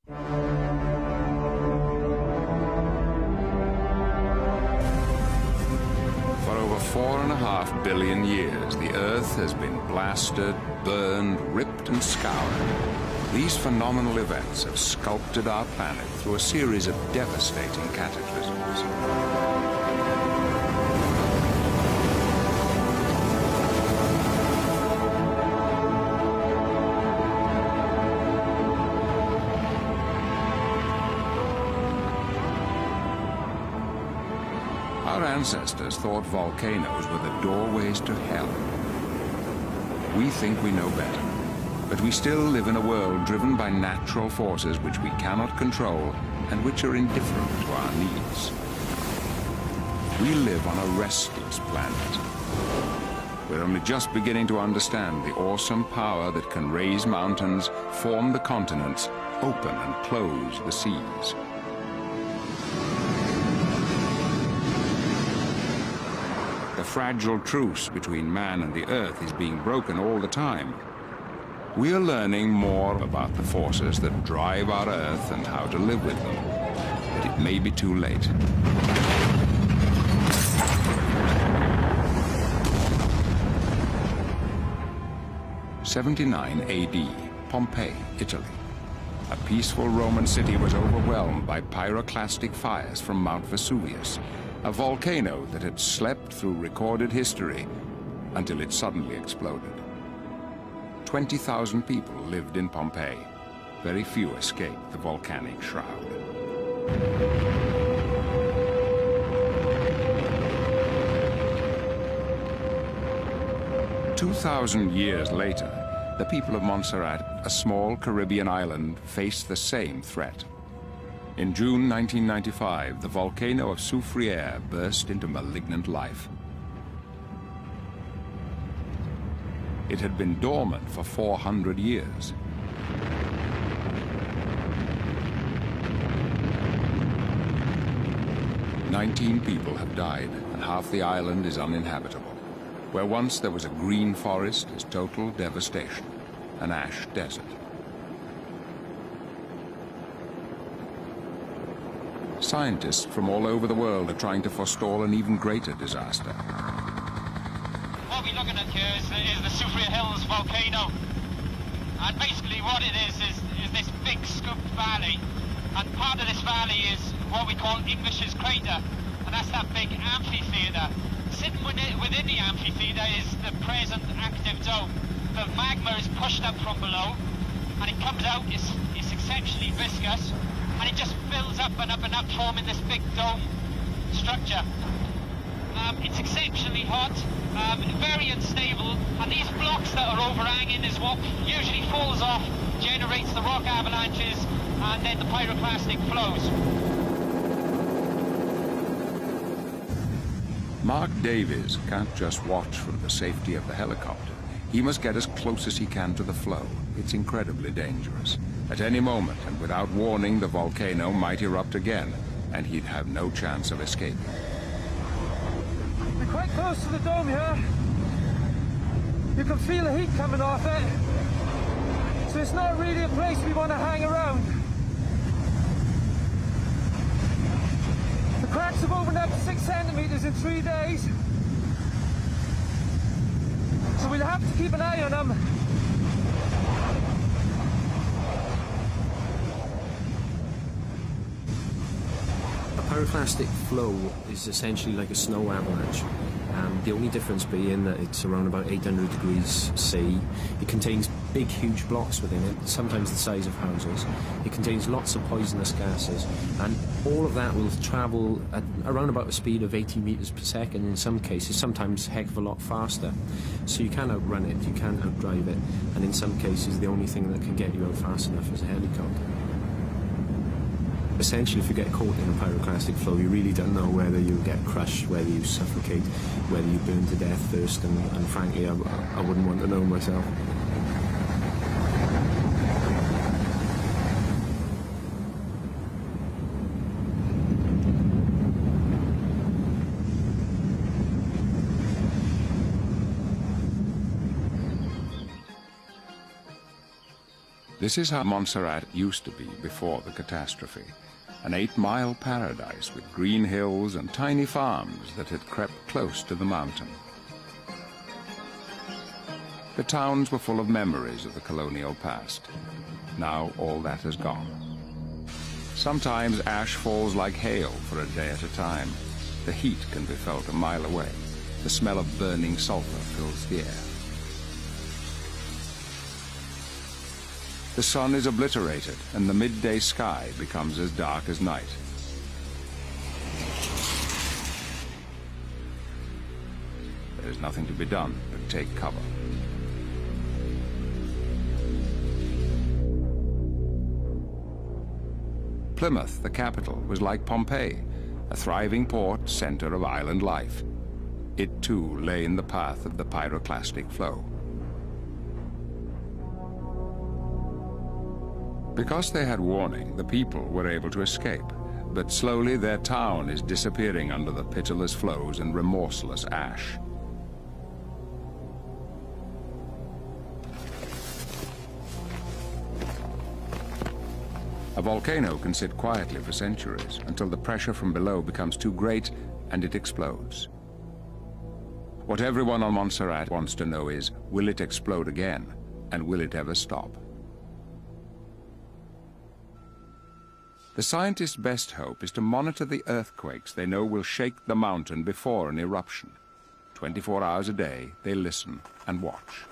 For over 4.5 billion years, the Earth has been blasted, burned, ripped and scoured. These phenomenal events have sculpted our planet through a series of devastating cataclysms. Our ancestors thought volcanoes were the doorways to hell. We think we know better, but we still live in a world driven by natural forces which we cannot control and which are indifferent to our needs. We live on a restless planet. We're only just beginning to understand the awesome power that can raise mountains, form the continents, open and close the seas. The fragile truce between man and the Earth is being broken all the time. We are learning more about the forces that drive our Earth and how to live with them, but it may be too late. '79 AD, Pompeii, Italy. A peaceful Roman city was overwhelmed by pyroclastic fires from Mount Vesuvius, a volcano that had slept through recorded history until it suddenly exploded. 20,000 people lived in Pompeii. Very few escaped the volcanic shroud. "2,000 years later, the people of Montserrat, a small Caribbean island, faced the same threat. In June 1995, the volcano of Soufriere burst into malignant life. It had been dormant for 400 years. "19 people have died, and half the island is uninhabitable. Where once there was a green forest is total devastation, an ash desert." Scientists from all over the world are trying to forestall an even greater disaster. What we're looking at here is the Soufriere Hills volcano. And basically what it is this big scooped valley. And part of this valley is what we call English's Crater. And that's that big amphitheatre. Sitting within the amphitheatre is the present active dome. The magma is pushed up from below, and it comes out, it's exceptionally viscous, and it just fills up and up and up, forming this big dome structure. It's exceptionally hot, very unstable, and these blocks that are overhanging is what usually falls off, generates the rock avalanches, and then the pyroclastic flows. Mark Davies can't just watch from the safety of the helicopter. He must get as close as he can to the flow. It's incredibly dangerous. At any moment, and without warning, the volcano might erupt again, and he'd have no chance of escaping. We're quite close to the dome here. You can feel the heat coming off it. So it's not really a place we want to hang around. The cracks have opened up 6 centimeters in 3 days. So we'll have to keep an eye on them. Pyroclastic flow is essentially like a snow avalanche. The only difference being that it's around about 800 degrees C. It contains big, huge blocks within it, sometimes the size of houses. It contains lots of poisonous gases, and all of that will travel at around about a speed of 80 meters per second in some cases, sometimes a heck of a lot faster. So you can't outrun it, you can't outdrive it, and in some cases the only thing that can get you out fast enough is a helicopter. Essentially, if you get caught in a pyroclastic flow, you really don't know whether you get crushed, whether you suffocate, whether you burn to death first, and frankly, I wouldn't want to know myself. This is how Montserrat used to be before the catastrophe. An 8-mile paradise with green hills and tiny farms that had crept close to the mountain. The towns were full of memories of the colonial past. Now all that has gone. Sometimes ash falls like hail for a day at a time. The heat can be felt a mile away. The smell of burning sulfur fills the air. The sun is obliterated, and the midday sky becomes as dark as night. There is nothing to be done but take cover. Plymouth, the capital, was like Pompeii, a thriving port center of island life. It too lay in the path of the pyroclastic flow. Because they had warning, the people were able to escape, but slowly their town is disappearing under the pitiless flows and remorseless ash. A volcano can sit quietly for centuries until the pressure from below becomes too great and it explodes. What everyone on Montserrat wants to know is, will it explode again, and will it ever stop? The scientists' best hope is to monitor the earthquakes they know will shake the mountain before an eruption. 24 hours a day, they listen and watch.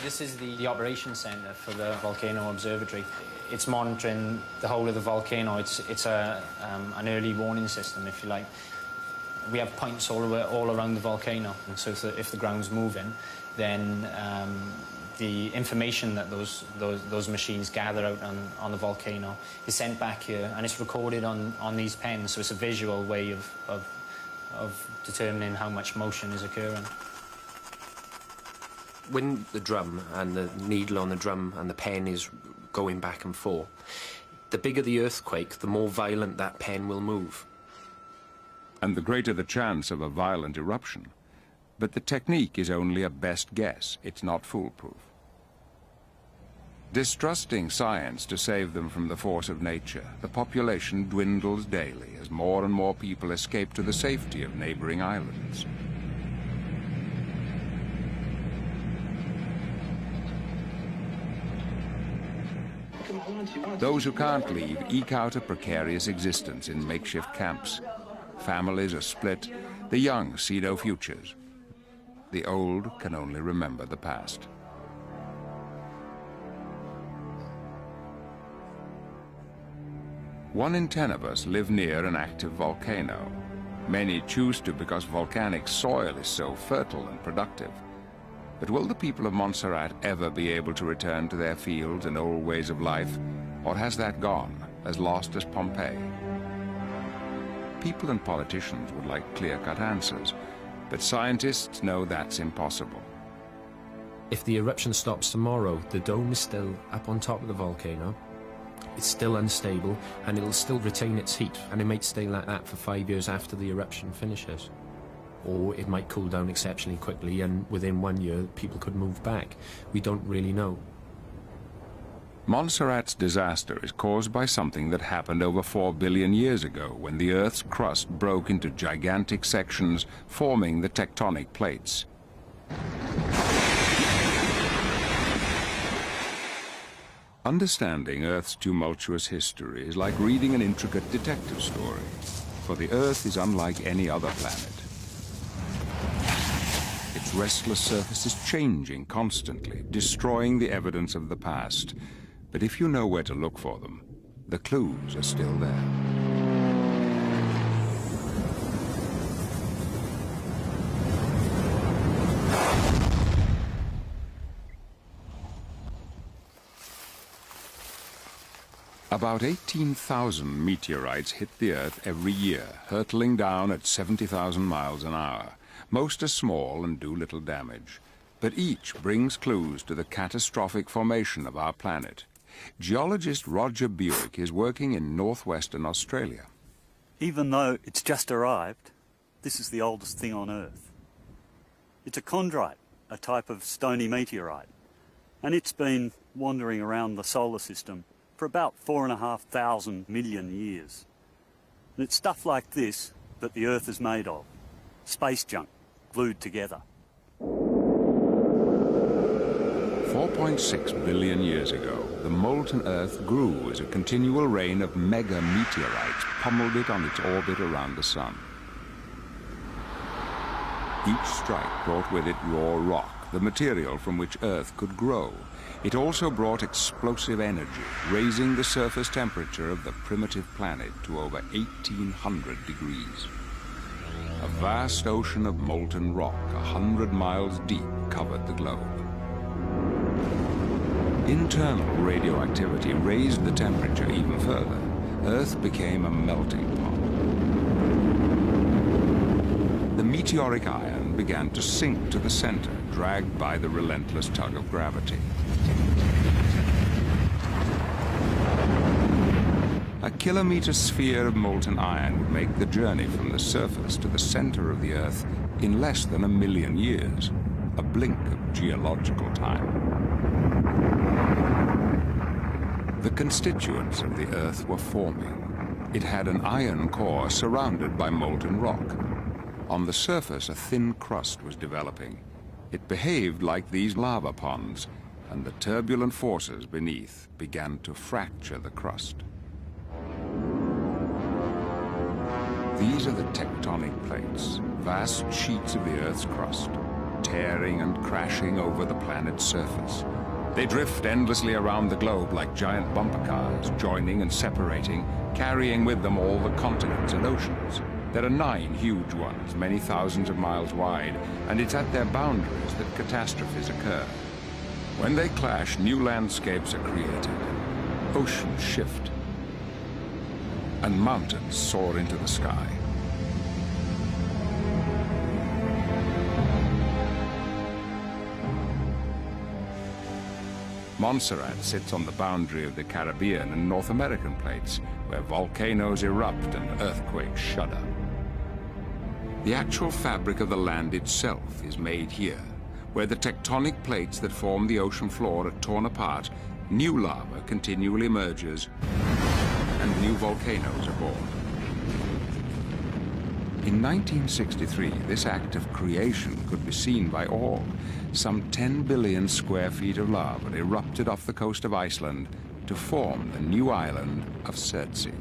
This is the operations center for the Volcano Observatory. It's monitoring the whole of the volcano. It's an early warning system, if you like. We have points all around the volcano, and so if the ground's moving, then the information that those machines gather out on the volcano is sent back here, and it's recorded on these pens, so it's a visual way of determining how much motion is occurring. When the drum and the needle on the drum and the pen is going back and forth, the bigger the earthquake, the more violent that pen will move. And the greater the chance of a violent eruption. But the technique is only a best guess. It's not foolproof. Distrusting science to save them from the force of nature, the population dwindles daily as more and more people escape to the safety of neighboring islands. Those who can't leave eke out a precarious existence in makeshift camps. Families are split. The young see no futures. The old can only remember the past. One in 10 of us live near an active volcano. Many choose to because volcanic soil is so fertile and productive. But will the people of Montserrat ever be able to return to their fields and old ways of life? Or has that gone, as lost as Pompeii? People and politicians would like clear-cut answers, but scientists know that's impossible. If the eruption stops tomorrow, the dome is still up on top of the volcano. It's still unstable, and it'll still retain its heat, and it might stay like that for 5 years after the eruption finishes. Or it might cool down exceptionally quickly, and within 1 year, people could move back. We don't really know. Montserrat's disaster is caused by something that happened over 4 billion years ago, when the Earth's crust broke into gigantic sections, forming the tectonic plates. Understanding Earth's tumultuous history is like reading an intricate detective story, for the Earth is unlike any other planet. Its restless surface is changing constantly, destroying the evidence of the past. But if you know where to look for them, the clues are still there. About 18,000 meteorites hit the Earth every year, hurtling down at 70,000 miles an hour. Most are small and do little damage, but each brings clues to the catastrophic formation of our planet. Geologist Roger Buick is working in northwestern Australia. Even though it's just arrived, this is the oldest thing on Earth. It's a chondrite, a type of stony meteorite, and it's been wandering around the solar system for about 4,500 million years. And it's stuff like this that the Earth is made of. Space junk, glued together. 4.6 billion years ago, the molten Earth grew as a continual rain of mega meteorites pummeled it on its orbit around the Sun. Each strike brought with it raw rock, the material from which Earth could grow. It also brought explosive energy, raising the surface temperature of the primitive planet to over 1,800 degrees. A vast ocean of molten rock, 100 miles deep, covered the globe. Internal radioactivity raised the temperature even further. Earth became a melting pot. The meteoric iron began to sink to the center, dragged by the relentless tug of gravity. A kilometer sphere of molten iron would make the journey from the surface to the center of the Earth in less than 1 million years, a blink of geological time. The constituents of the Earth were forming. It had an iron core surrounded by molten rock. On the surface, a thin crust was developing. It behaved like these lava ponds, and the turbulent forces beneath began to fracture the crust. These are the tectonic plates, vast sheets of the Earth's crust, tearing and crashing over the planet's surface. They drift endlessly around the globe like giant bumper cars, joining and separating, carrying with them all the continents and oceans. There are 9 huge ones, many thousands of miles wide, and it's at their boundaries that catastrophes occur. When they clash, new landscapes are created, oceans shift, and mountains soar into the sky. Montserrat sits on the boundary of the Caribbean and North American plates, where volcanoes erupt and earthquakes shudder. The actual fabric of the land itself is made here, where the tectonic plates that form the ocean floor are torn apart, new lava continually emerges, and new volcanoes are born. In 1963, this act of creation could be seen by all. Some 10 billion square feet of lava erupted off the coast of Iceland to form the new island of Surtsey.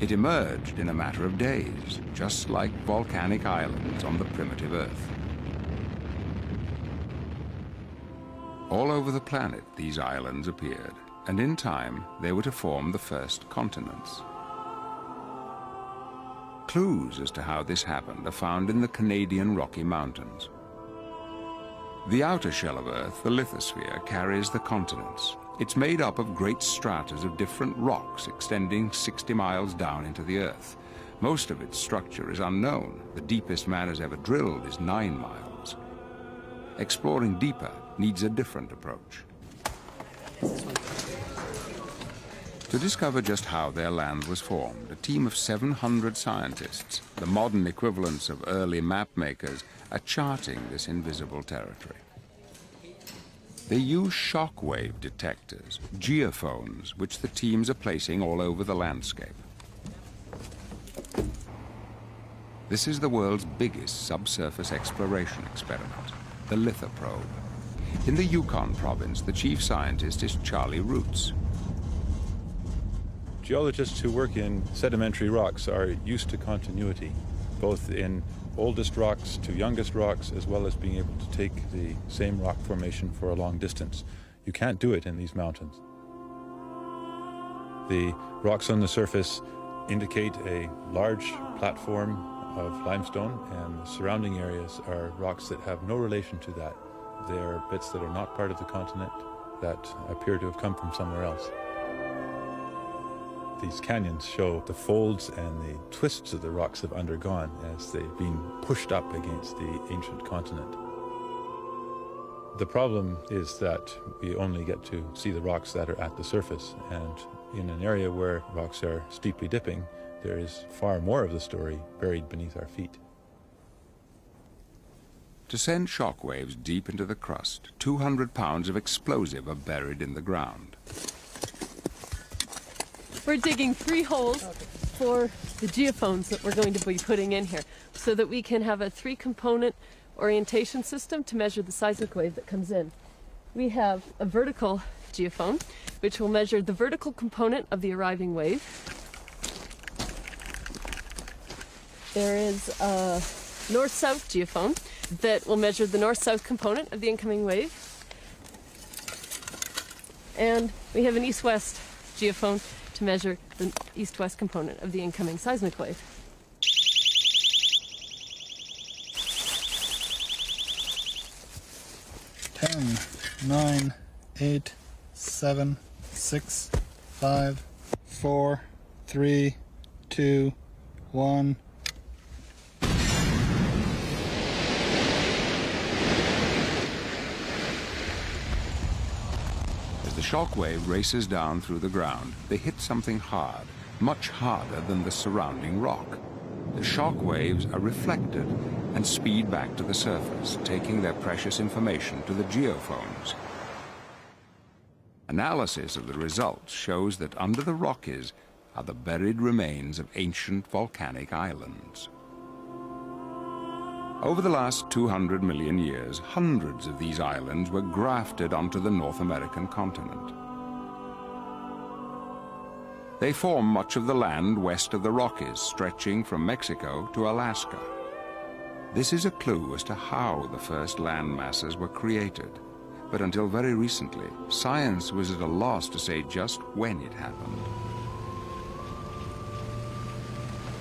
It emerged in a matter of days, just like volcanic islands on the primitive Earth. All over the planet, these islands appeared, and in time, they were to form the first continents. Clues as to how this happened are found in the Canadian Rocky Mountains. The outer shell of Earth, the lithosphere, carries the continents. It's made up of great stratas of different rocks extending 60 miles down into the Earth. Most of its structure is unknown. The deepest man has ever drilled is 9 miles. Exploring deeper needs a different approach. To discover just how their land was formed, a team of 700 scientists, the modern equivalents of early map makers, are charting this invisible territory. They use shock-wave detectors, geophones, which the teams are placing all over the landscape. This is the world's biggest subsurface exploration experiment, the lithoprobe. In the Yukon province, the chief scientist is Charlie Roots. Geologists who work in sedimentary rocks are used to continuity, both in oldest rocks to youngest rocks, as well as being able to take the same rock formation for a long distance. You can't do it in these mountains. The rocks on the surface indicate a large platform of limestone, and the surrounding areas are rocks that have no relation to that. They are bits that are not part of the continent that appear to have come from somewhere else. These canyons show the folds and the twists that the rocks have undergone as they've been pushed up against the ancient continent. The problem is that we only get to see the rocks that are at the surface, and in an area where rocks are steeply dipping, there is far more of the story buried beneath our feet. To send shock waves deep into the crust, 200 pounds of explosive are buried in the ground. We're digging 3 holes for the geophones that we're going to be putting in here so that we can have a 3-component orientation system to measure the seismic wave that comes in. We have a vertical geophone, which will measure the vertical component of the arriving wave. There is a north-south geophone that will measure the north-south component of the incoming wave. And we have an east-west geophone to measure the east-west component of the incoming seismic wave. 10, 9, 8, 7, 6, 5, 4, 3, 2, 1. As the shock wave races down through the ground, they hit something hard, much harder than the surrounding rock. The shock waves are reflected and speed back to the surface, taking their precious information to the geophones. Analysis of the results shows that under the Rockies are the buried remains of ancient volcanic islands. Over the last 200 million years, hundreds of these islands were grafted onto the North American continent. They form much of the land west of the Rockies, stretching from Mexico to Alaska. This is a clue as to how the first land masses were created. But until very recently, science was at a loss to say just when it happened.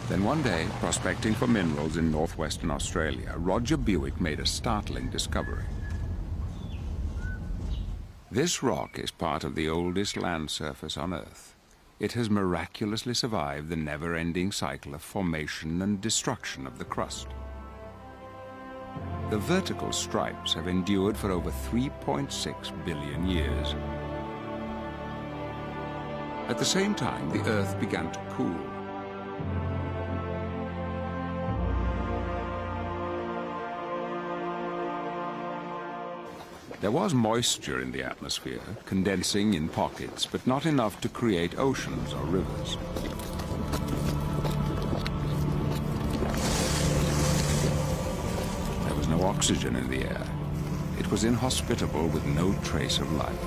Then one day, prospecting for minerals in northwestern Australia, Roger Buick made a startling discovery. This rock is part of the oldest land surface on Earth. It has miraculously survived the never-ending cycle of formation and destruction of the crust. The vertical stripes have endured for over 3.6 billion years. At the same time, the Earth began to cool. There was moisture in the atmosphere, condensing in pockets, but not enough to create oceans or rivers. There was no oxygen in the air. It was inhospitable with no trace of life.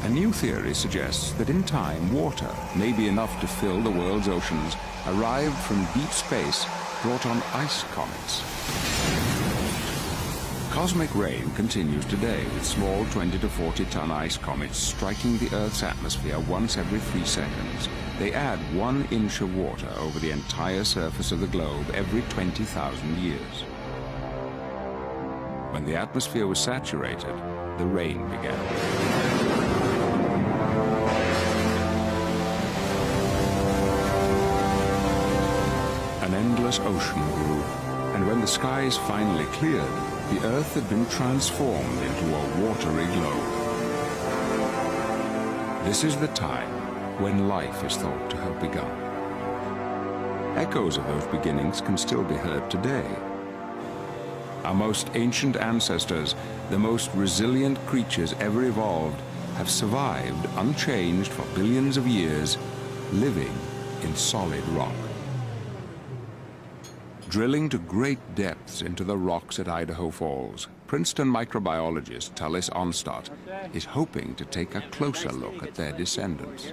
A new theory suggests that in time, water, maybe enough to fill the world's oceans, arrived from deep space, brought on ice comets. Cosmic rain continues today, with small 20 to 40 ton ice comets striking the Earth's atmosphere once every 3 seconds. They add 1 inch of water over the entire surface of the globe every 20,000 years. When the atmosphere was saturated, the rain began. An endless ocean grew, and when the skies finally cleared, the Earth had been transformed into a watery globe. This is the time when life is thought to have begun. Echoes of those beginnings can still be heard today. Our most ancient ancestors, the most resilient creatures ever evolved, have survived unchanged for billions of years, living in solid rock. Drilling to great depths into the rocks at Idaho Falls, Princeton microbiologist Tallis Onstott is hoping to take a closer look at their descendants.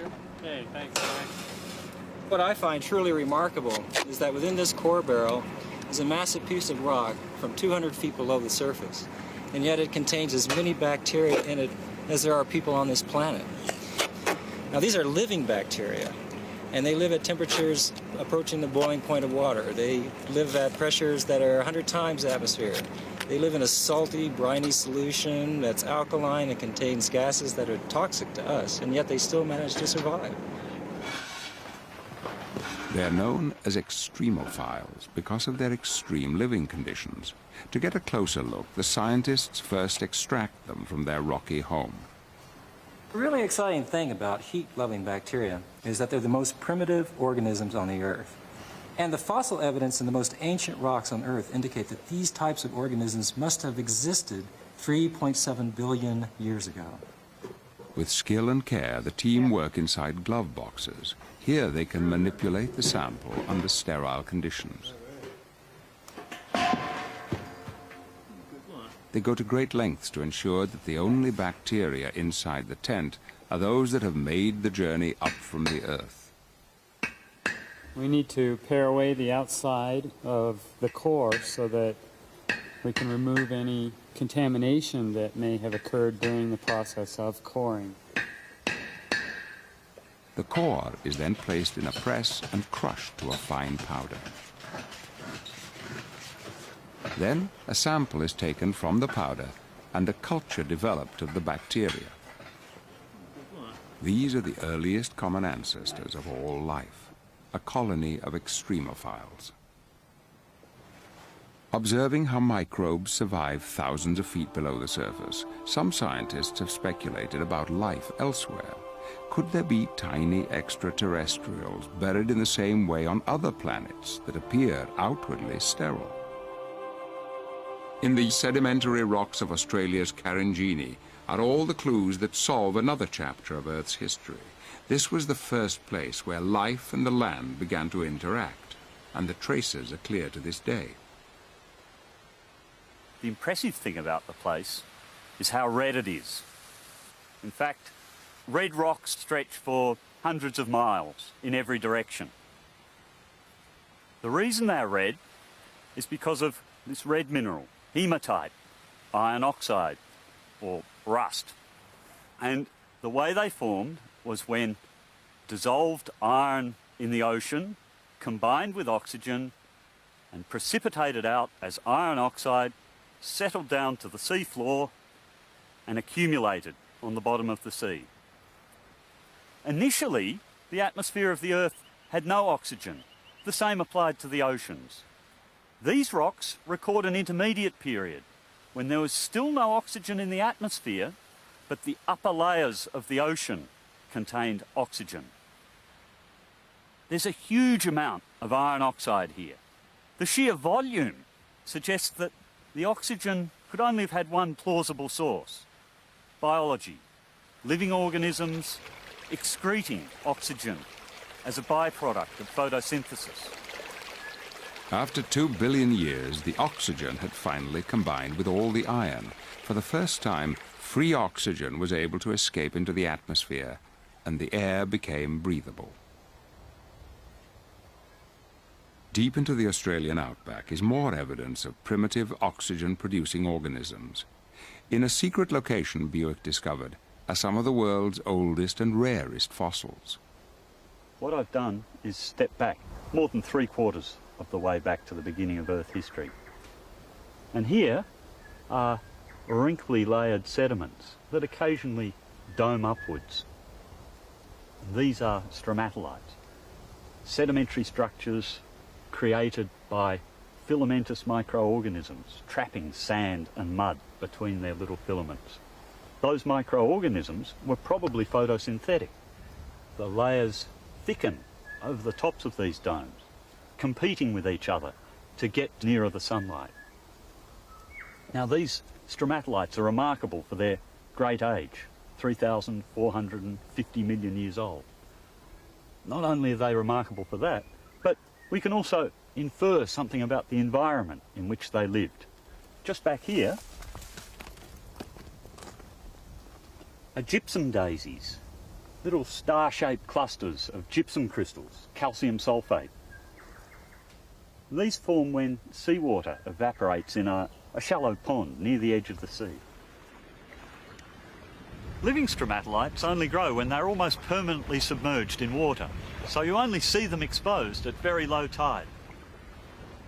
What I find truly remarkable is that within this core barrel is a massive piece of rock from 200 feet below the surface, and yet it contains as many bacteria in it as there are people on this planet. Now, these are living bacteria, and they live at temperatures approaching the boiling point of water. They live at pressures that are 100 times the atmosphere. They live in a salty, briny solution that's alkaline and contains gases that are toxic to us, and yet they still manage to survive. They're known as extremophiles because of their extreme living conditions. To get a closer look, the scientists first extract them from their rocky home. The really exciting thing about heat-loving bacteria is that they're the most primitive organisms on the Earth. And the fossil evidence in the most ancient rocks on Earth indicate that these types of organisms must have existed 3.7 billion years ago. With skill and care, the team work inside glove boxes. Here they can manipulate the sample under sterile conditions. They go to great lengths to ensure that the only bacteria inside the tent are those that have made the journey up from the Earth. We need to pare away the outside of the core so that we can remove any contamination that may have occurred during the process of coring. The core is then placed in a press and crushed to a fine powder. Then a sample is taken from the powder and a culture developed of the bacteria. These are the earliest common ancestors of all life, a colony of extremophiles. Observing how microbes survive thousands of feet below the surface, some scientists have speculated about life elsewhere. Could there be tiny extraterrestrials buried in the same way on other planets that appear outwardly sterile? In the sedimentary rocks of Australia's Karenjini are all the clues that solve another chapter of Earth's history. This was the first place where life and the land began to interact, and the traces are clear to this day. The impressive thing about the place is how red it is. In fact, red rocks stretch for hundreds of miles in every direction. The reason they're red is because of this red mineral, hematite, iron oxide, or rust. And the way they formed was when dissolved iron in the ocean combined with oxygen and precipitated out as iron oxide, settled down to the sea floor and accumulated on the bottom of the sea. Initially, the atmosphere of the Earth had no oxygen. The same applied to the oceans. These rocks record an intermediate period when there was still no oxygen in the atmosphere, but the upper layers of the ocean contained oxygen. There's a huge amount of iron oxide here. The sheer volume suggests that the oxygen could only have had one plausible source: biology, living organisms excreting oxygen as a byproduct of photosynthesis. After 2 billion years, the oxygen had finally combined with all the iron. For the first time, free oxygen was able to escape into the atmosphere, and the air became breathable. Deep into the Australian outback is more evidence of primitive oxygen-producing organisms. In a secret location Buick discovered are some of the world's oldest and rarest fossils. What I've done is step back more than 3/4 of the way back to the beginning of Earth history. And here are wrinkly layered sediments that occasionally dome upwards. These are stromatolites, sedimentary structures created by filamentous microorganisms trapping sand and mud between their little filaments. Those microorganisms were probably photosynthetic. The layers thicken over the tops of these domes, competing with each other to get nearer the sunlight. Now, these stromatolites are remarkable for their great age, 3,450 million years old. Not only are they remarkable for that, but we can also infer something about the environment in which they lived. Just back here are gypsum daisies, little star-shaped clusters of gypsum crystals, calcium sulfate. These form when seawater evaporates in a shallow pond near the edge of the sea. Living stromatolites only grow when they're almost permanently submerged in water, so you only see them exposed at very low tide.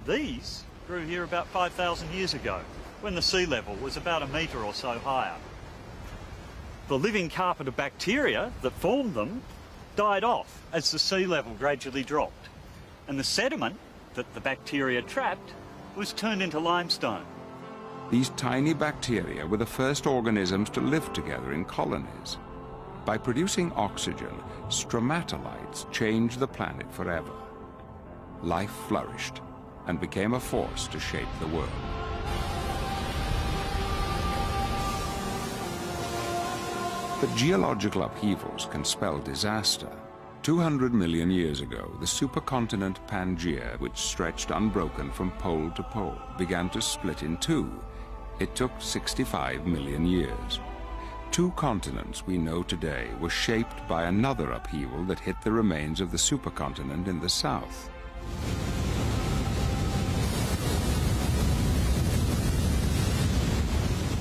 These grew here about 5,000 years ago, when the sea level was about 1 metre or so higher. The living carpet of bacteria that formed them died off as the sea level gradually dropped, and the sediment that the bacteria trapped was turned into limestone. These tiny bacteria were the first organisms to live together in colonies. By producing oxygen, stromatolites changed the planet forever. life flourished and became a force to shape the world. But geological upheavals can spell disaster. 200 million years ago, the supercontinent Pangaea, which stretched unbroken from pole to pole, began to split in two. It took 65 million years. Two continents we know today were shaped by another upheaval that hit the remains of the supercontinent in the south.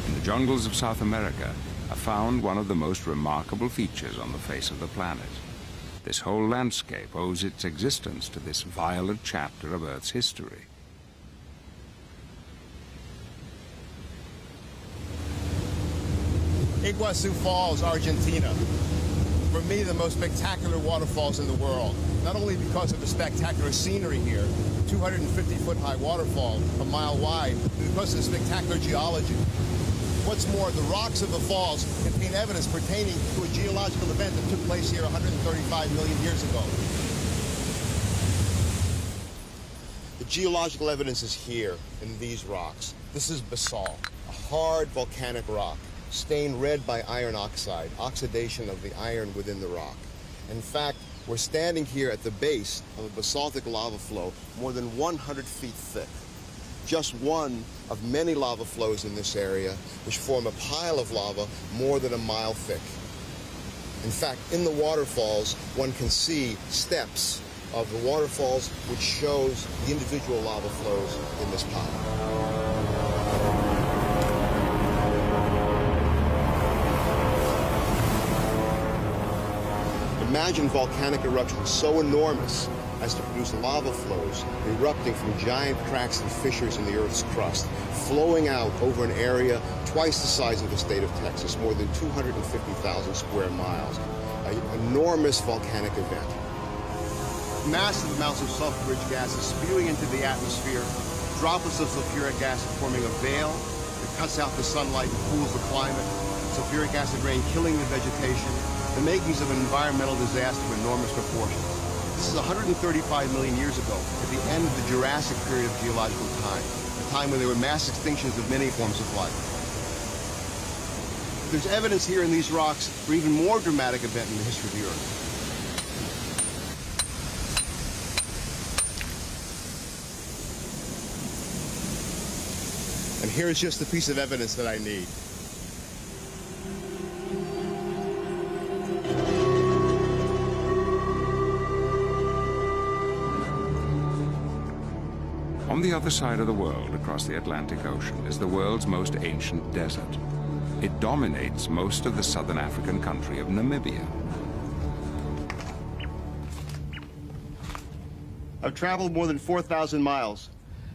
In the jungles of South America, I found one of the most remarkable features on the face of the planet. This whole landscape owes its existence to this violent chapter of Earth's history. Iguazu Falls, Argentina. For me, the most spectacular waterfalls in the world. Not only because of the spectacular scenery here, 250-foot-high waterfall, a mile wide, but because of the spectacular geology. What's more, the rocks of the falls contain evidence pertaining to a geological event that took place here 135 million years ago. The geological evidence is here in these rocks. This is basalt, a hard volcanic rock, stained red by iron oxide, oxidation of the iron within the rock. In fact, we're standing here at the base of a basaltic lava flow more than 100 feet thick. Just one of many lava flows in this area, which form a pile of lava more than a mile thick. In fact, in the waterfalls, one can see steps of the waterfalls, which shows the individual lava flows in this pile. Imagine volcanic eruptions so enormous as to produce lava flows erupting from giant cracks and fissures in the Earth's crust, flowing out over an area twice the size of the state of Texas, more than 250,000 square miles. An enormous volcanic event. Massive amounts of sulfur-rich gases spewing into the atmosphere, droplets of sulfuric acid forming a veil that cuts out the sunlight and cools the climate, sulfuric acid rain killing the vegetation, the makings of an environmental disaster of enormous proportions. This is 135 million years ago, at the end of the Jurassic period of geological time, a time when there were mass extinctions of many forms of life. There's evidence here in these rocks for an even more dramatic event in the history of the Earth. And here's just the piece of evidence that I need. On the other side of the world, across the Atlantic Ocean, is the world's most ancient desert. It dominates most of the southern African country of Namibia. I've traveled more than 4,000 miles,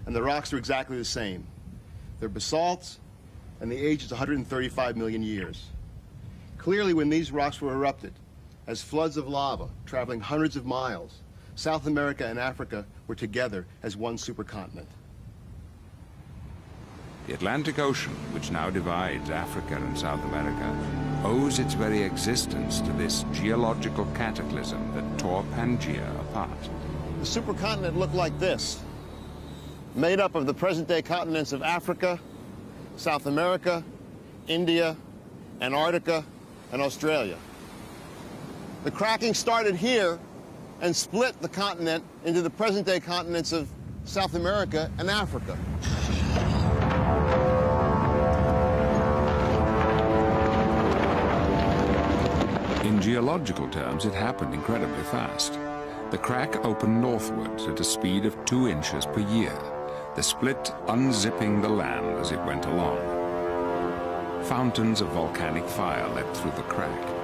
and the rocks are exactly the same. They're basalts, and the age is 135 million years. Clearly, when these rocks were erupted, as floods of lava traveling hundreds of miles, South America and Africa were together as one supercontinent. The Atlantic Ocean, which now divides Africa and South America, owes its very existence to this geological cataclysm that tore Pangaea apart. The supercontinent looked like this, made up of the present-day continents of Africa, South America, India, Antarctica, and Australia. The cracking started here and split the continent into the present-day continents of South America and Africa. In geological terms, it happened incredibly fast. The crack opened northwards at a speed of 2 inches per year, the split unzipping the land as it went along. Fountains of volcanic fire leapt through the crack.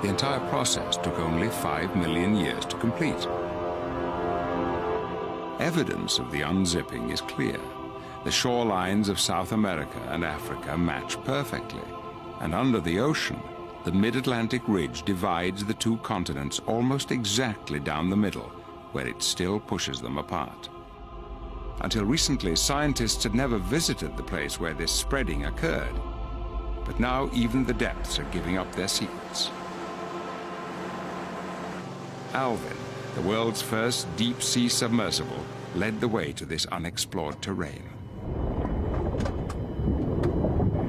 The entire process took only 5 million years to complete. Evidence of the unzipping is clear. The shorelines of South America and Africa match perfectly, and under the ocean, the mid-Atlantic ridge divides the two continents almost exactly down the middle, where it still pushes them apart. Until recently, scientists had never visited the place where this spreading occurred, but now even the depths are giving up their secrets. Alvin, The world's first deep-sea submersible led the way to this unexplored terrain.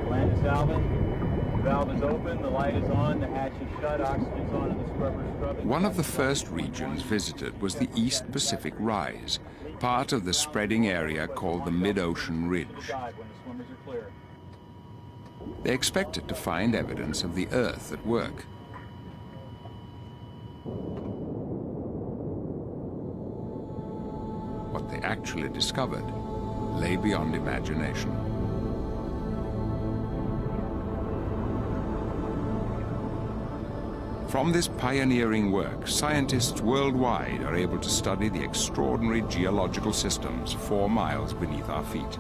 Land is valving. The valve is open, the light is on, the hatch is shut, oxygen's on, and the scrubber's scrubbing. One of the first regions visited was the East Pacific Rise, part of the spreading area called the Mid-Ocean Ridge. They expected to find evidence of the Earth at work. What they actually discovered lay beyond imagination. From this pioneering work, scientists worldwide are able to study the extraordinary geological systems 4 miles beneath our feet.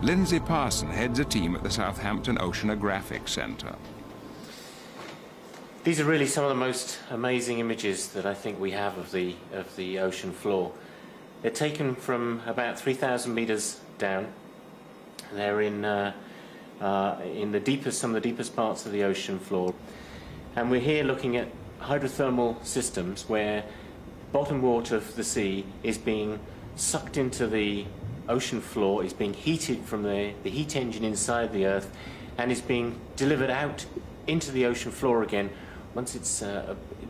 Lindsay Parson heads a team at the Southampton Oceanographic Centre. These are really some of the most amazing images that I think we have of the ocean floor. They're taken from about 3,000 meters down. They're in the deepest, some of the deepest parts of the ocean floor. And we're here looking at hydrothermal systems where bottom water of the sea is being sucked into the ocean floor, is being heated from the heat engine inside the Earth, and is being delivered out into the ocean floor again once it's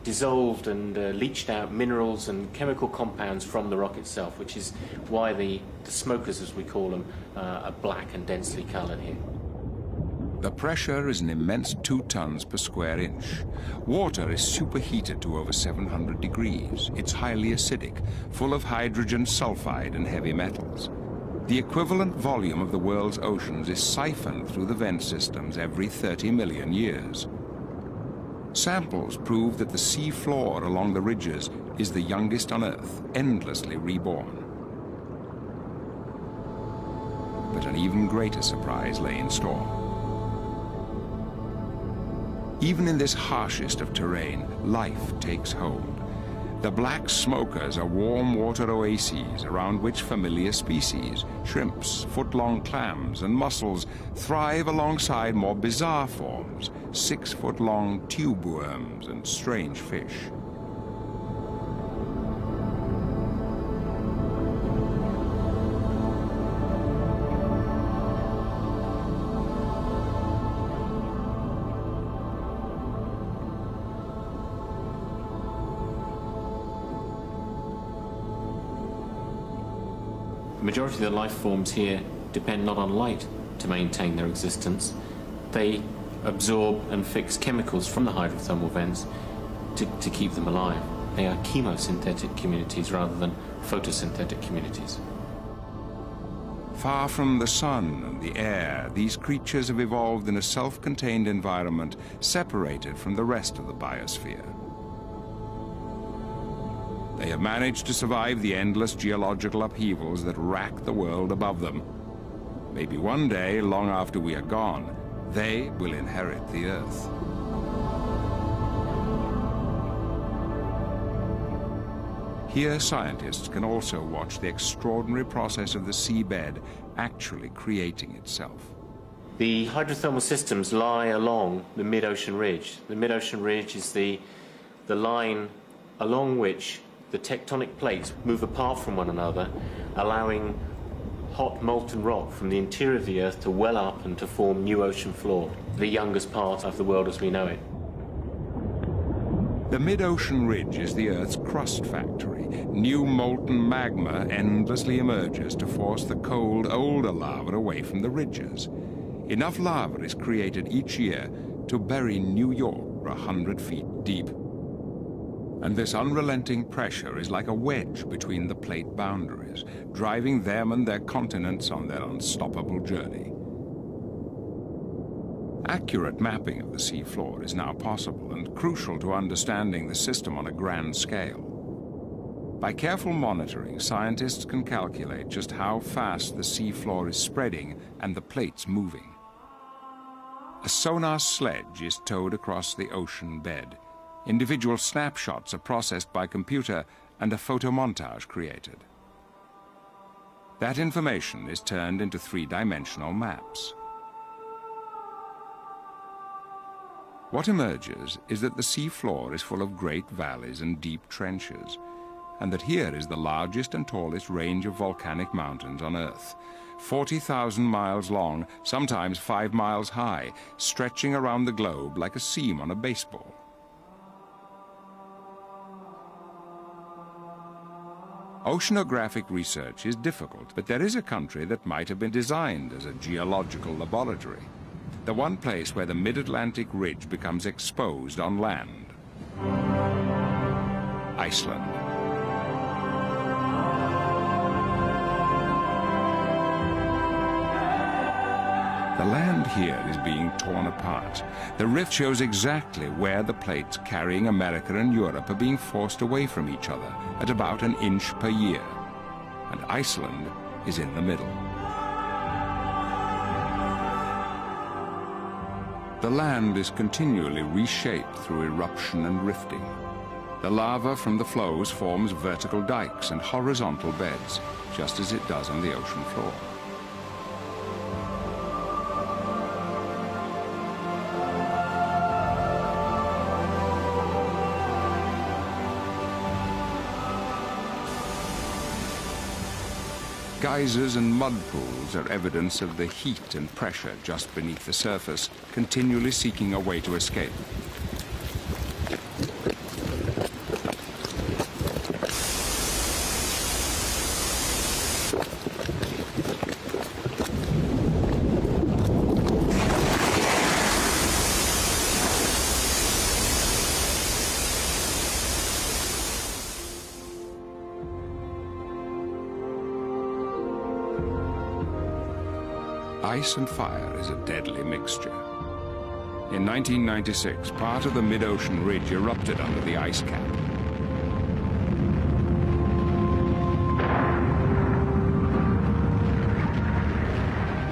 dissolved and leached out minerals and chemical compounds from the rock itself, which is why the smokers, as we call them, are black and densely coloured here. The pressure is an immense 2 tons per square inch. Water is superheated to over 700 degrees. It's highly acidic, full of hydrogen sulfide and heavy metals. The equivalent volume of the world's oceans is siphoned through the vent systems every 30 million years. Samples prove that the sea floor along the ridges is the youngest on Earth, endlessly reborn. But an even greater surprise lay in store. Even in this harshest of terrain, life takes hold. The black smokers are warm water oases around which familiar species, shrimps, foot-long clams, and mussels thrive alongside more bizarre forms, 6-foot-long tube worms and strange fish. The majority of the life forms here depend not on light to maintain their existence. They absorb and fix chemicals from the hydrothermal vents to keep them alive. They are chemosynthetic communities rather than photosynthetic communities. Far from the sun and the air, these creatures have evolved in a self-contained environment separated from the rest of the biosphere. They have managed to survive the endless geological upheavals that rack the world above them. Maybe one day, long after we are gone, they will inherit the Earth. Here, scientists can also watch the extraordinary process of the seabed actually creating itself. The hydrothermal systems lie along the mid-ocean ridge. The mid-ocean ridge is the line along which the tectonic plates move apart from one another, allowing hot molten rock from the interior of the Earth to well up and to form new ocean floor, the youngest part of the world as we know it. The mid-ocean ridge is the Earth's crust factory. New molten magma endlessly emerges to force the cold, older lava away from the ridges. Enough lava is created each year to bury New York 100 feet deep. And this unrelenting pressure is like a wedge between the plate boundaries, driving them and their continents on their unstoppable journey. Accurate mapping of the seafloor is now possible and crucial to understanding the system on a grand scale. By careful monitoring, scientists can calculate just how fast the seafloor is spreading and the plates moving. A sonar sledge is towed across the ocean bed. Individual snapshots are processed by computer and a photomontage created. That information is turned into 3-dimensional maps. What emerges is that the sea floor is full of great valleys and deep trenches, and that here is the largest and tallest range of volcanic mountains on Earth, 40,000 miles long, sometimes 5 miles high, stretching around the globe like a seam on a baseball. Oceanographic research is difficult, but there is a country that might have been designed as a geological laboratory. The one place where the mid-Atlantic ridge becomes exposed on land. Iceland. The land here is being torn apart. The rift shows exactly where the plates carrying America and Europe are being forced away from each other at about an inch per year. And Iceland is in the middle. The land is continually reshaped through eruption and rifting. The lava from the flows forms vertical dikes and horizontal beds, just as it does on the ocean floor. Geysers and mud pools are evidence of the heat and pressure just beneath the surface, continually seeking a way to escape. Ice and fire is a deadly mixture. In 1996, part of the mid-ocean ridge erupted under the ice cap.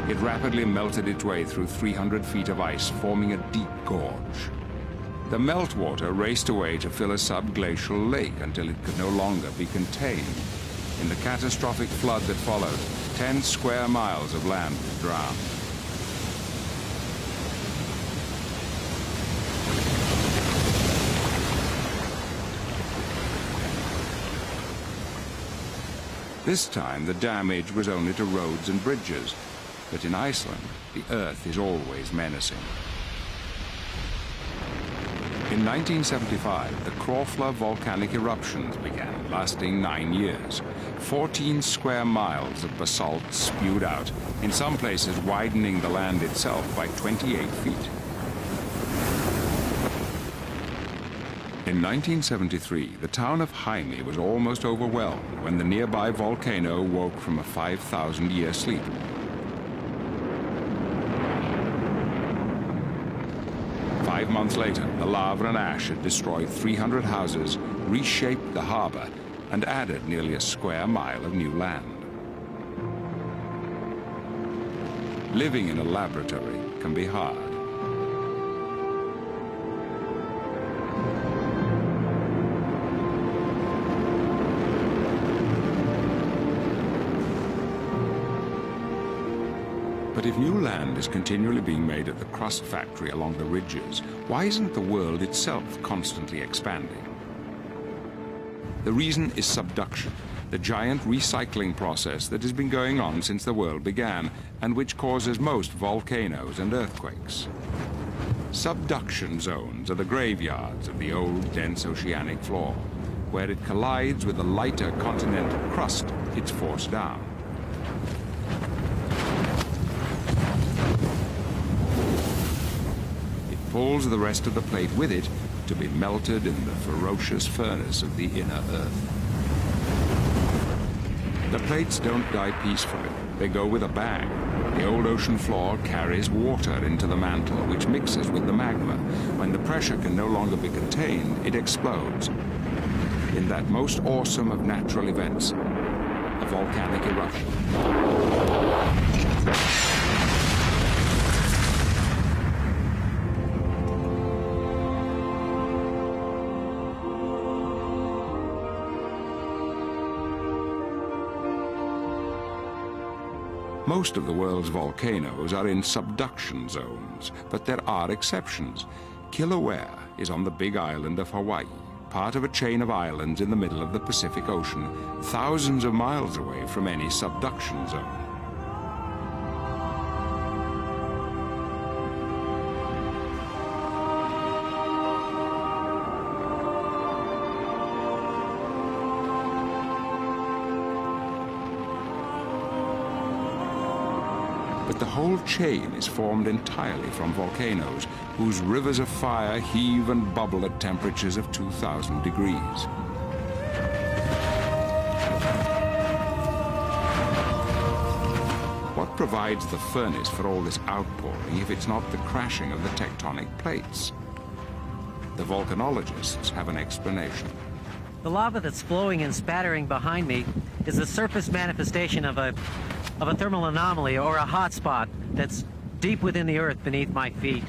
It rapidly melted its way through 300 feet of ice, forming a deep gorge. The meltwater raced away to fill a subglacial lake until it could no longer be contained. In the catastrophic flood that followed, 10 square miles of land drowned. This time, the damage was only to roads and bridges, but in Iceland, the earth is always menacing. In 1975, the Krofla volcanic eruptions began, lasting 9 years. 14 square miles of basalt spewed out, in some places widening the land itself by 28 feet. In 1973, the town of Jaime was almost overwhelmed when the nearby volcano woke from a 5,000-year sleep. Five months later, the lava and ash had destroyed 300 houses, reshaped the harbor, and added nearly a square mile of new land. Living in a laboratory can be hard. But if new land is continually being made at the crust factory along the ridges, why isn't the world itself constantly expanding? The reason is subduction, the giant recycling process that has been going on since the world began and which causes most volcanoes and earthquakes. Subduction zones are the graveyards of the old, dense oceanic floor. Where it collides with the lighter continental crust, it's forced down. Pulls the rest of the plate with it to be melted in the ferocious furnace of the inner earth. The plates don't die peacefully. They go with a bang. The old ocean floor carries water into the mantle, which mixes with the magma. When the pressure can no longer be contained, it explodes. In that most awesome of natural events, a volcanic eruption. Most of the world's volcanoes are in subduction zones, but there are exceptions. Kilauea is on the big island of Hawaii, part of a chain of islands in the middle of the Pacific Ocean, thousands of miles away from any subduction zone. But the whole chain is formed entirely from volcanoes, whose rivers of fire heave and bubble at temperatures of 2,000 degrees. What provides the furnace for all this outpouring if it's not the crashing of the tectonic plates? The volcanologists have an explanation. The lava that's flowing and spattering behind me is the surface manifestation of a thermal anomaly, or a hot spot that's deep within the earth beneath my feet.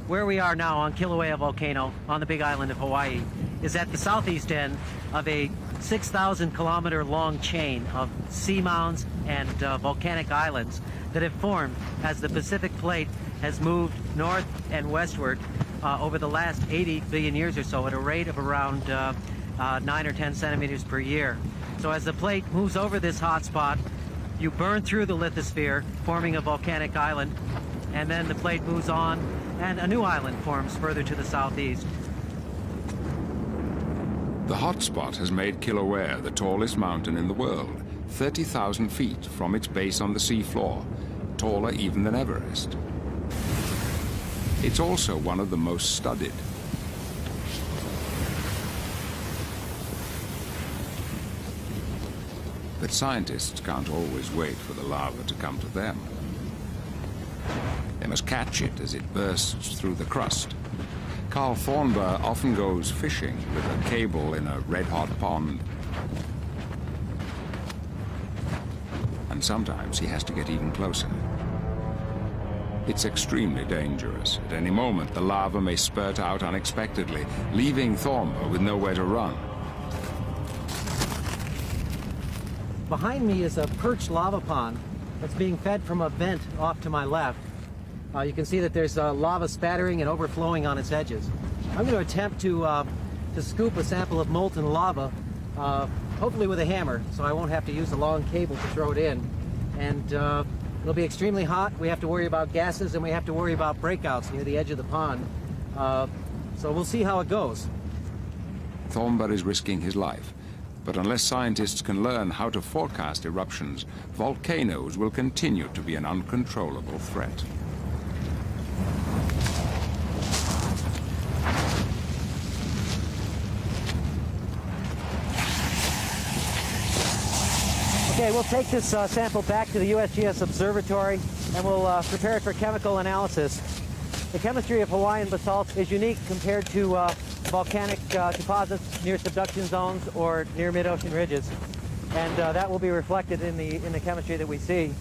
Where we are now on Kilauea volcano on the big island of Hawaii is at the southeast end of a 6,000 kilometer long chain of seamounts and volcanic islands that have formed as the Pacific plate has moved north and westward over the last 80 billion years or so at a rate of around 9 or 10 centimeters per year. So as the plate moves over this hot spot, you burn through the lithosphere, forming a volcanic island, and then the plate moves on, and a new island forms further to the southeast. The hotspot has made Kilauea the tallest mountain in the world, 30,000 feet from its base on the seafloor, taller even than Everest. It's also one of the most studied. But scientists can't always wait for the lava to come to them. They must catch it as it bursts through the crust. Carl Thornburg often goes fishing with a cable in a red-hot pond. And sometimes he has to get even closer. It's extremely dangerous. At any moment, the lava may spurt out unexpectedly, leaving Thornburg with nowhere to run. Behind me is a perched lava pond that's being fed from a vent off to my left. You can see that there's lava spattering and overflowing on its edges. I'm going to attempt to scoop a sample of molten lava, hopefully with a hammer, so I won't have to use a long cable to throw it in. And it'll be extremely hot. We have to worry about gases, and we have to worry about breakouts near the edge of the pond. So we'll see how it goes. Thornburg is risking his life. But unless scientists can learn how to forecast eruptions, volcanoes will continue to be an uncontrollable threat. Okay, we'll take this sample back to the USGS Observatory and we'll prepare it for chemical analysis. The chemistry of Hawaiian basalt is unique compared to volcanic deposits near subduction zones or near mid-ocean ridges, and that will be reflected in the chemistry that we see.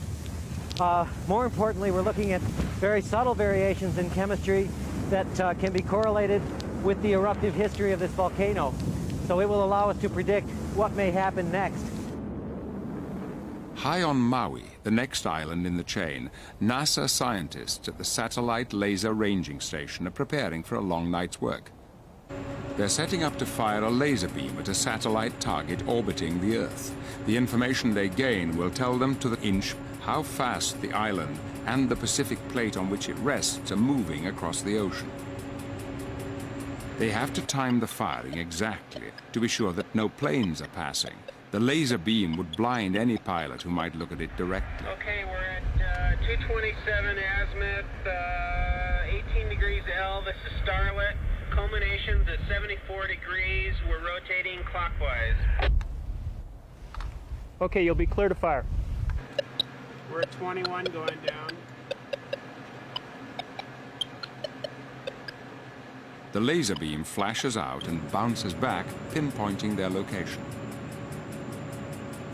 More importantly, we're looking at very subtle variations in chemistry that can be correlated with the eruptive history of this volcano, so it will allow us to predict what may happen next. High on Maui, the next island in the chain, NASA scientists at the Satellite Laser Ranging Station are preparing for a long night's work. They're setting up to fire a laser beam at a satellite target orbiting the Earth. The information they gain will tell them to the inch how fast the island and the Pacific plate on which it rests are moving across the ocean. They have to time the firing exactly to be sure that no planes are passing. The laser beam would blind any pilot who might look at it directly. Okay, we're at 227 azimuth, 18 degrees L. This is starlit. Culmination's at 74 degrees. We're rotating clockwise. Okay, you'll be clear to fire. We're at 21 going down. The laser beam flashes out and bounces back, pinpointing their location.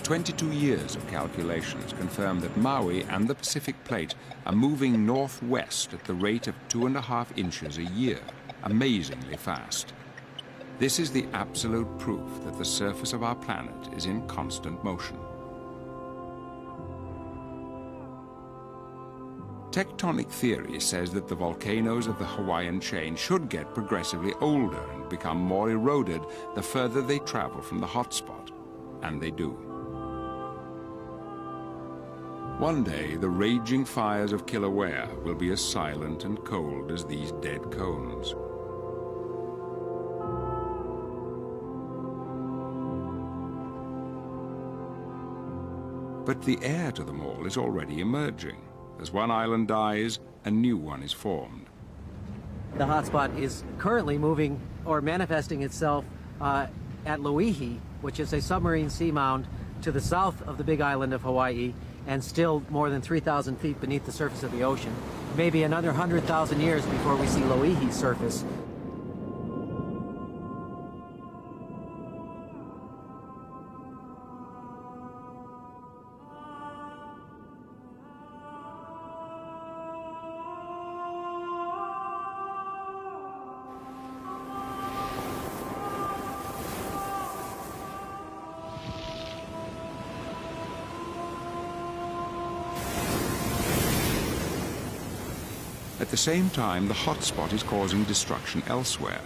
22 years of calculations confirm that Maui and the Pacific plate are moving northwest at the rate of 2.5 inches a year, amazingly fast. This is the absolute proof that the surface of our planet is in constant motion. Tectonic theory says that the volcanoes of the Hawaiian chain should get progressively older and become more eroded the further they travel from the hotspot, and they do. One day, the raging fires of Kilauea will be as silent and cold as these dead cones. But the heir to them all is already emerging. As one island dies, a new one is formed. The hotspot is currently moving or manifesting itself at Loihi, which is a submarine seamound to the south of the big island of Hawaii and still more than 3,000 feet beneath the surface of the ocean. Maybe another 100,000 years before we see Loihi surface. At the same time, the hotspot is causing destruction elsewhere.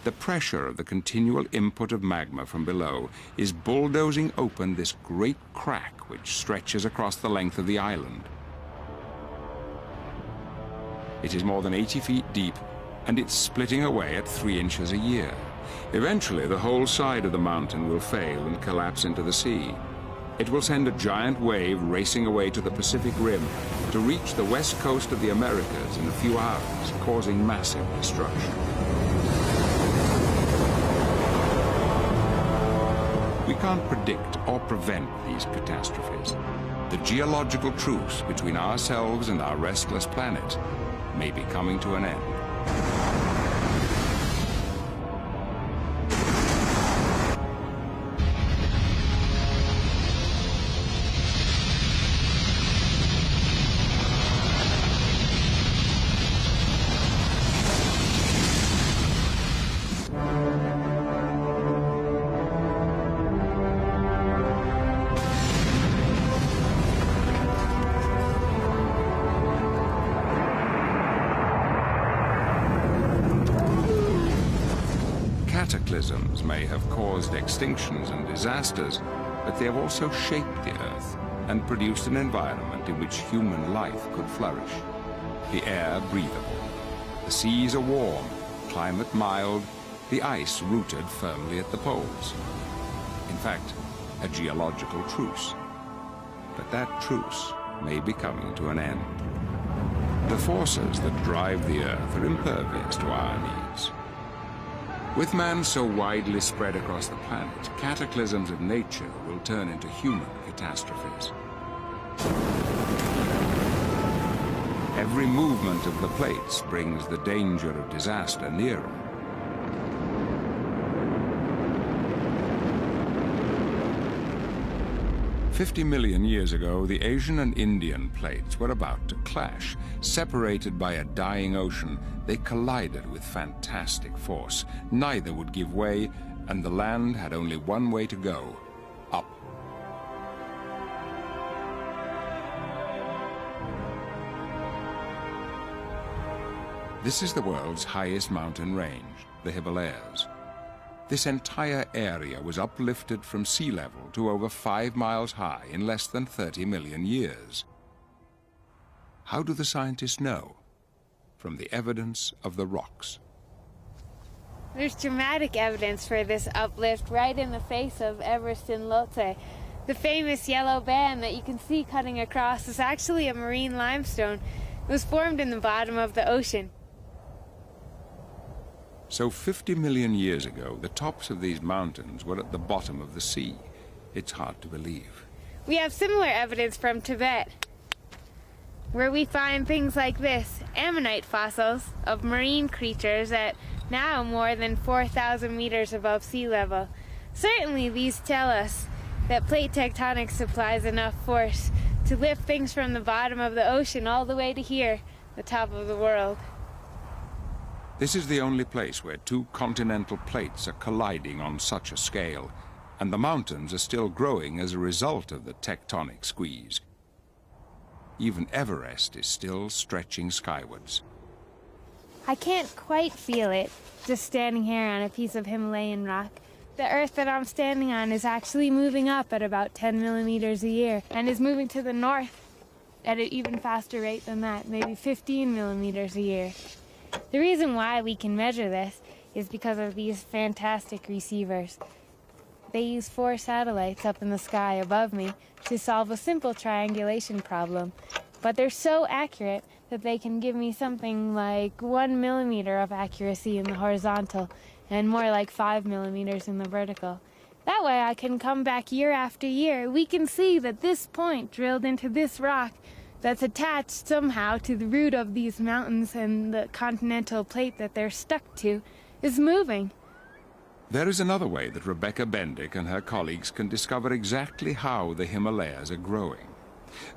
The pressure of the continual input of magma from below is bulldozing open this great crack which stretches across the length of the island. It is more than 80 feet deep, and it's splitting away at 3 inches a year. Eventually, the whole side of the mountain will fail and collapse into the sea. It will send a giant wave racing away to the Pacific Rim to reach the west coast of the Americas in a few hours, causing massive destruction. We can't predict or prevent these catastrophes. The geological truce between ourselves and our restless planet may be coming to an end. Cataclysms may have caused extinctions and disasters, but they have also shaped the Earth and produced an environment in which human life could flourish. The air breathable, the seas are warm, climate mild, the ice rooted firmly at the poles. In fact, a geological truce. But that truce may be coming to an end. The forces that drive the Earth are impervious to our needs. With man so widely spread across the planet, cataclysms of nature will turn into human catastrophes. Every movement of the plates brings the danger of disaster nearer. "50 million years ago, the Asian and Indian plates were about to clash. Separated by a dying ocean, they collided with fantastic force. Neither would give way, and the land had only one way to go: up. This is the world's highest mountain range, the Himalayas. This entire area was uplifted from sea level to over 5 miles high in less than 30 million years. How do the scientists know? From the evidence of the rocks. There's dramatic evidence for this uplift right in the face of Everest and Lhotse. The famous yellow band that you can see cutting across is actually a marine limestone. It was formed in the bottom of the ocean. So 50 million years ago, the tops of these mountains were at the bottom of the sea. It's hard to believe. We have similar evidence from Tibet, where we find things like this, ammonite fossils of marine creatures at now more than 4,000 meters above sea level. Certainly these tell us that plate tectonics supplies enough force to lift things from the bottom of the ocean all the way to here, the top of the world. This is the only place where 2 continental plates are colliding on such a scale, and the mountains are still growing as a result of the tectonic squeeze. Even Everest is still stretching skywards. I can't quite feel it, just standing here on a piece of Himalayan rock. The Earth that I'm standing on is actually moving up at about 10 millimeters a year, and is moving to the north at an even faster rate than that, maybe 15 millimeters a year. The reason why we can measure this is because of these fantastic receivers. They use 4 satellites up in the sky above me to solve a simple triangulation problem, but they're so accurate that they can give me something like 1 millimeter of accuracy in the horizontal and more like 5 millimeters in the vertical. That way I can come back year after year. We can see that this point drilled into this rock that's attached somehow to the root of these mountains and the continental plate that they're stuck to is moving. There is another way that Rebecca Bendick and her colleagues can discover exactly how the Himalayas are growing.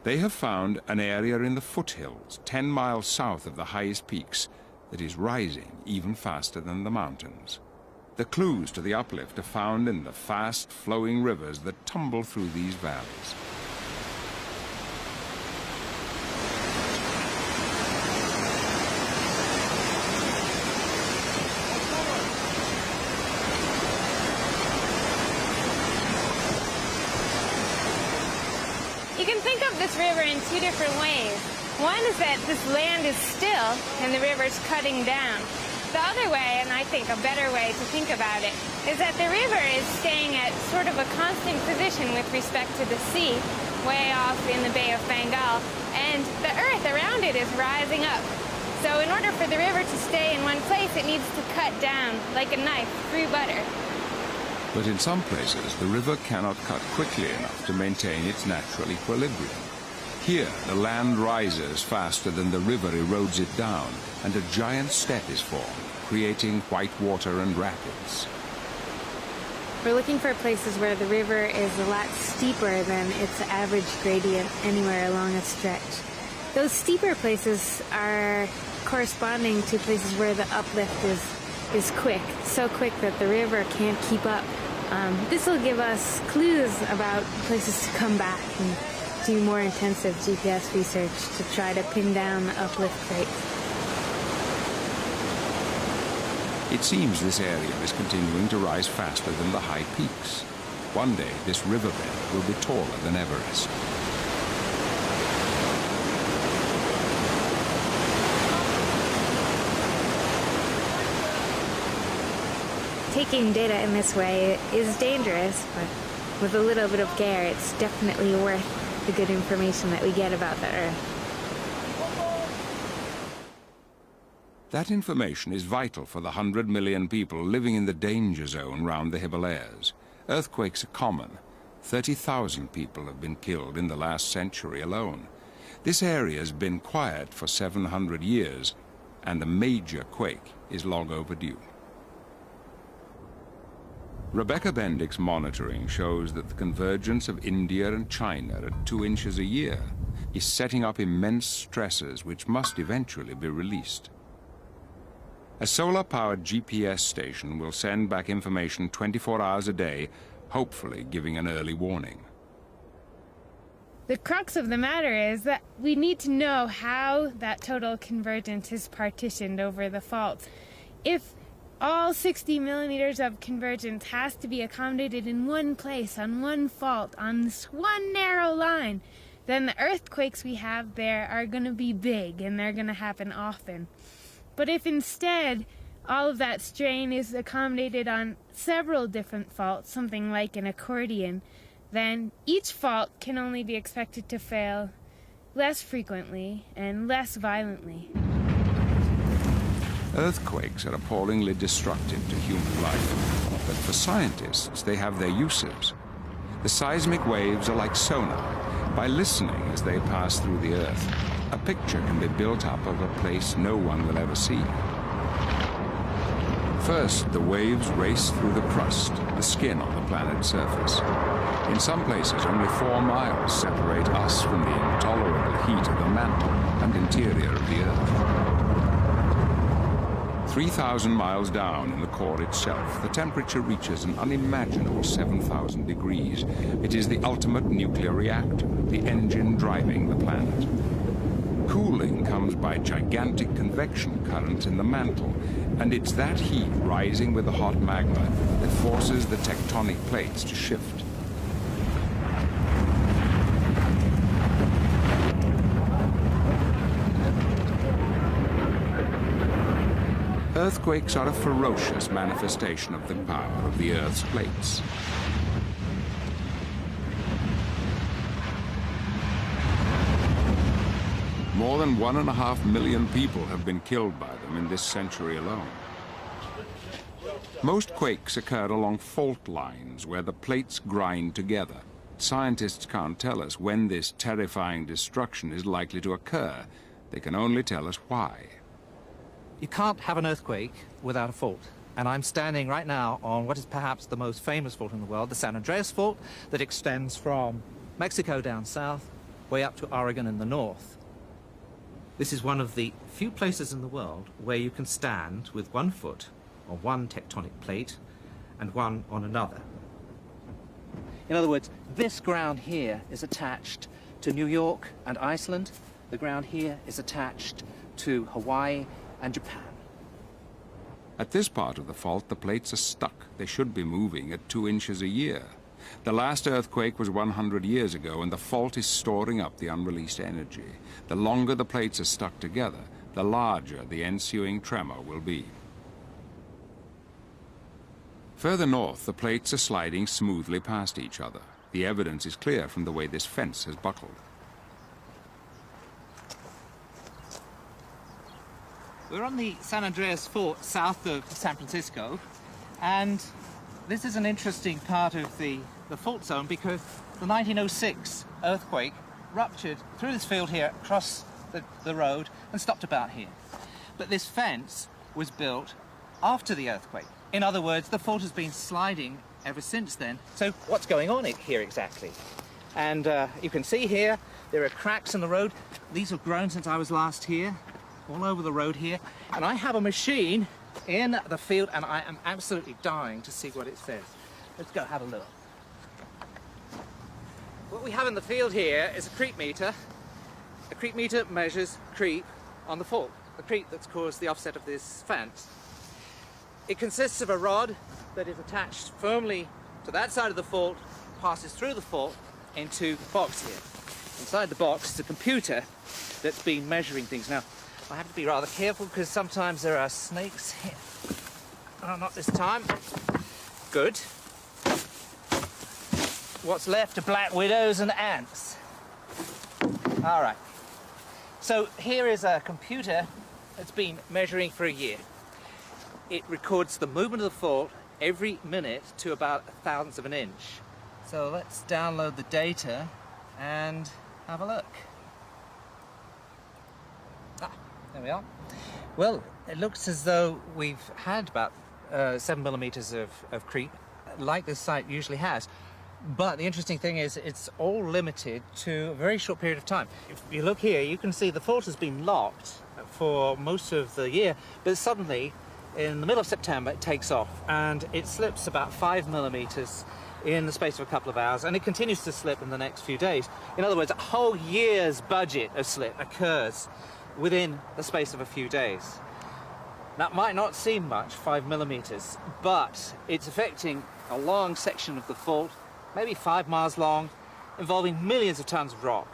They have found an area in the foothills, 10 miles south of the highest peaks, that is rising even faster than the mountains. The clues to the uplift are found in the fast-flowing rivers that tumble through these valleys. You can think of this river in 2 different ways. One is that this land is still and the river's cutting down. The other way, and I think a better way to think about it, is that the river is staying at sort of a constant position with respect to the sea, way off in the Bay of Bengal, and the earth around it is rising up. So in order for the river to stay in one place, it needs to cut down like a knife through butter. But in some places, the river cannot cut quickly enough to maintain its natural equilibrium. Here, the land rises faster than the river erodes it down, and a giant step is formed, creating white water and rapids. We're looking for places where the river is a lot steeper than its average gradient anywhere along a stretch. Those steeper places are corresponding to places where the uplift is quick, so quick that the river can't keep up. This will give us clues about places to come back and do more intensive GPS research to try to pin down the uplift rate. It seems this area is continuing to rise faster than the high peaks. One day, this riverbed will be taller than Everest. Taking data in this way is dangerous, but with a little bit of care, it's definitely worth the good information that we get about the Earth. That information is vital for the 100 million people living in the danger zone round the Himalayas. Earthquakes are common. 30,000 people have been killed in the last century alone. This area has been quiet for 700 years, and a major quake is long overdue. Rebecca Bendick's monitoring shows that the convergence of India and China at 2 inches a year is setting up immense stresses which must eventually be released. A solar-powered GPS station will send back information 24 hours a day, hopefully giving an early warning. The crux of the matter is that we need to know how that total convergence is partitioned over the fault. If all 60 millimeters of convergence has to be accommodated in one place, on one fault, on this one narrow line, then the earthquakes we have there are going to be big and they're going to happen often. But if instead all of that strain is accommodated on several different faults, something like an accordion, then each fault can only be expected to fail less frequently and less violently. Earthquakes are appallingly destructive to human life, but for scientists, they have their uses. The seismic waves are like sonar. By listening as they pass through the Earth, a picture can be built up of a place no one will ever see. First, the waves race through the crust, the skin on the planet's surface. In some places, only 4 miles separate us from the intolerable heat of the mantle and interior of the Earth. 3,000 miles down in the core itself, the temperature reaches an unimaginable 7,000 degrees. It is the ultimate nuclear reactor, the engine driving the planet. Cooling comes by gigantic convection currents in the mantle, and it's that heat rising with the hot magma that forces the tectonic plates to shift. Earthquakes are a ferocious manifestation of the power of the Earth's plates. More than 1.5 million people have been killed by them in this century alone. Most quakes occur along fault lines where the plates grind together. Scientists can't tell us when this terrifying destruction is likely to occur. They can only tell us why. You can't have an earthquake without a fault. And I'm standing right now on what is perhaps the most famous fault in the world, the San Andreas Fault, that extends from Mexico down south, way up to Oregon in the north. This is one of the few places in the world where you can stand with one foot on one tectonic plate and one on another. In other words, this ground here is attached to New York and Iceland. The ground here is attached to Hawaii and Japan. At this part of the fault, the plates are stuck. They should be moving at 2 inches a year. The last earthquake was 100 years ago, and the fault is storing up the unreleased energy. The longer the plates are stuck together, the larger the ensuing tremor will be. Further north, the plates are sliding smoothly past each other. The evidence is clear from the way this fence has buckled. We're on the San Andreas Fault south of San Francisco, and this is an interesting part of the fault zone because the 1906 earthquake ruptured through this field here across the road and stopped about here. But this fence was built after the earthquake. In other words, the fault has been sliding ever since then. So what's going on here exactly? And you can see here there are cracks in the road. These have grown since I was last here, all over the road here. And I have a machine in the field and I am absolutely dying to see what it says. Let's go have a look. What we have in the field here is a creep meter. A creep meter measures creep on the fault, the creep that's caused the offset of this fence. It consists of a rod that is attached firmly to that side of the fault, passes through the fault into the box here. Inside the box is a computer that's been measuring things. Now, I have to be rather careful because sometimes there are snakes here. Oh, not this time. Good. What's left are black widows and ants. All right. So here is a computer that's been measuring for a year. It records the movement of the fault every minute to about 1/1000th of an inch. So let's download the data and have a look. There we are. Well, it looks as though we've had about 7 millimeters of creep, like this site usually has. But the interesting thing is it's all limited to a very short period of time. If you look here, you can see the fault has been locked for most of the year, but suddenly, in the middle of September, it takes off, and it slips about 5 millimeters in the space of a couple of hours, and it continues to slip in the next few days. In other words, a whole year's budget of slip occurs within the space of a few days. That might not seem much, 5 millimeters, but it's affecting a long section of the fault, maybe 5 miles long, involving millions of tons of rock.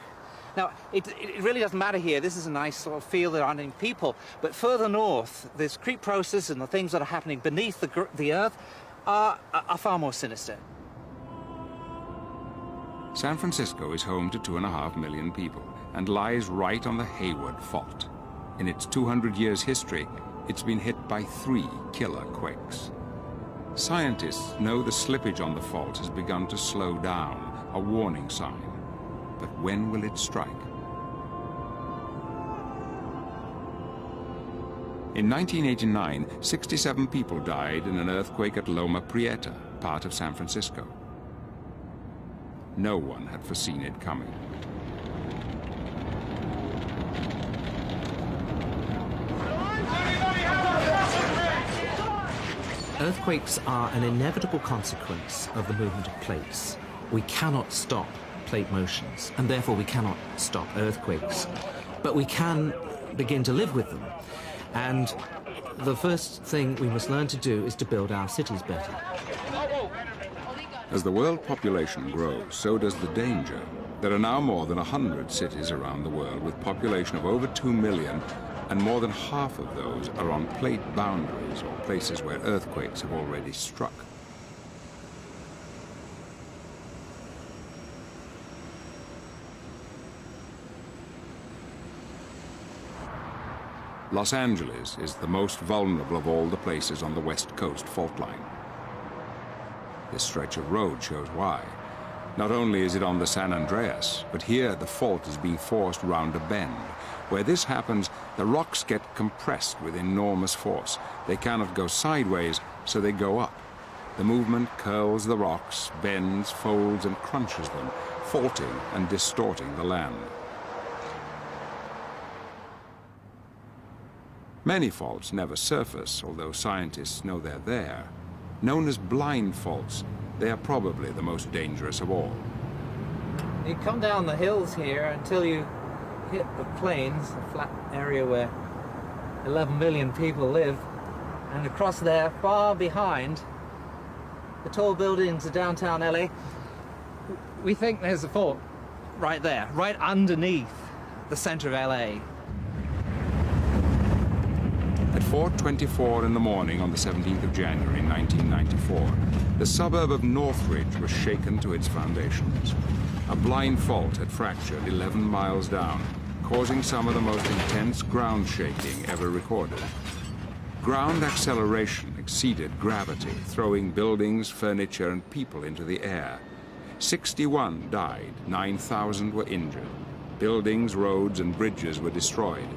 Now, it really doesn't matter here. This is a nice sort of field, there aren't any people, but further north, this creep process and the things that are happening beneath the earth are far more sinister. San Francisco is home to 2.5 million people and lies right on the Hayward Fault. In its 200 years history, it's been hit by 3 killer quakes. Scientists know the slippage on the fault has begun to slow down, a warning sign. But when will it strike? In 1989, 67 people died in an earthquake at Loma Prieta, part of San Francisco. No one had foreseen it coming. Everybody have a Earthquakes are an inevitable consequence of the movement of plates. We cannot stop plate motions, and therefore we cannot stop earthquakes. But we can begin to live with them. And the first thing we must learn to do is to build our cities better. As the world population grows, so does the danger. There are now more than 100 cities around the world with population of over 2 million, and more than half of those are on plate boundaries or places where earthquakes have already struck. Los Angeles is the most vulnerable of all the places on the West Coast fault line. This stretch of road shows why. Not only is it on the San Andreas, but here the fault is being forced round a bend. Where this happens, the rocks get compressed with enormous force. They cannot go sideways, so they go up. The movement curls the rocks, bends, folds, and crunches them, faulting and distorting the land. Many faults never surface, although scientists know they're there. Known as blind faults, they are probably the most dangerous of all. You come down the hills here until you hit the plains, a flat area where 11 million people live, and across there, far behind, the tall buildings of downtown LA, we think there's a fault right there, right underneath the center of LA. At 4:24 in the morning on the 17th of January 1994, the suburb of Northridge was shaken to its foundations. A blind fault had fractured 11 miles down, causing some of the most intense ground shaking ever recorded. Ground acceleration exceeded gravity, throwing buildings, furniture, and people into the air. 61 died, 9,000 were injured. Buildings, roads, and bridges were destroyed.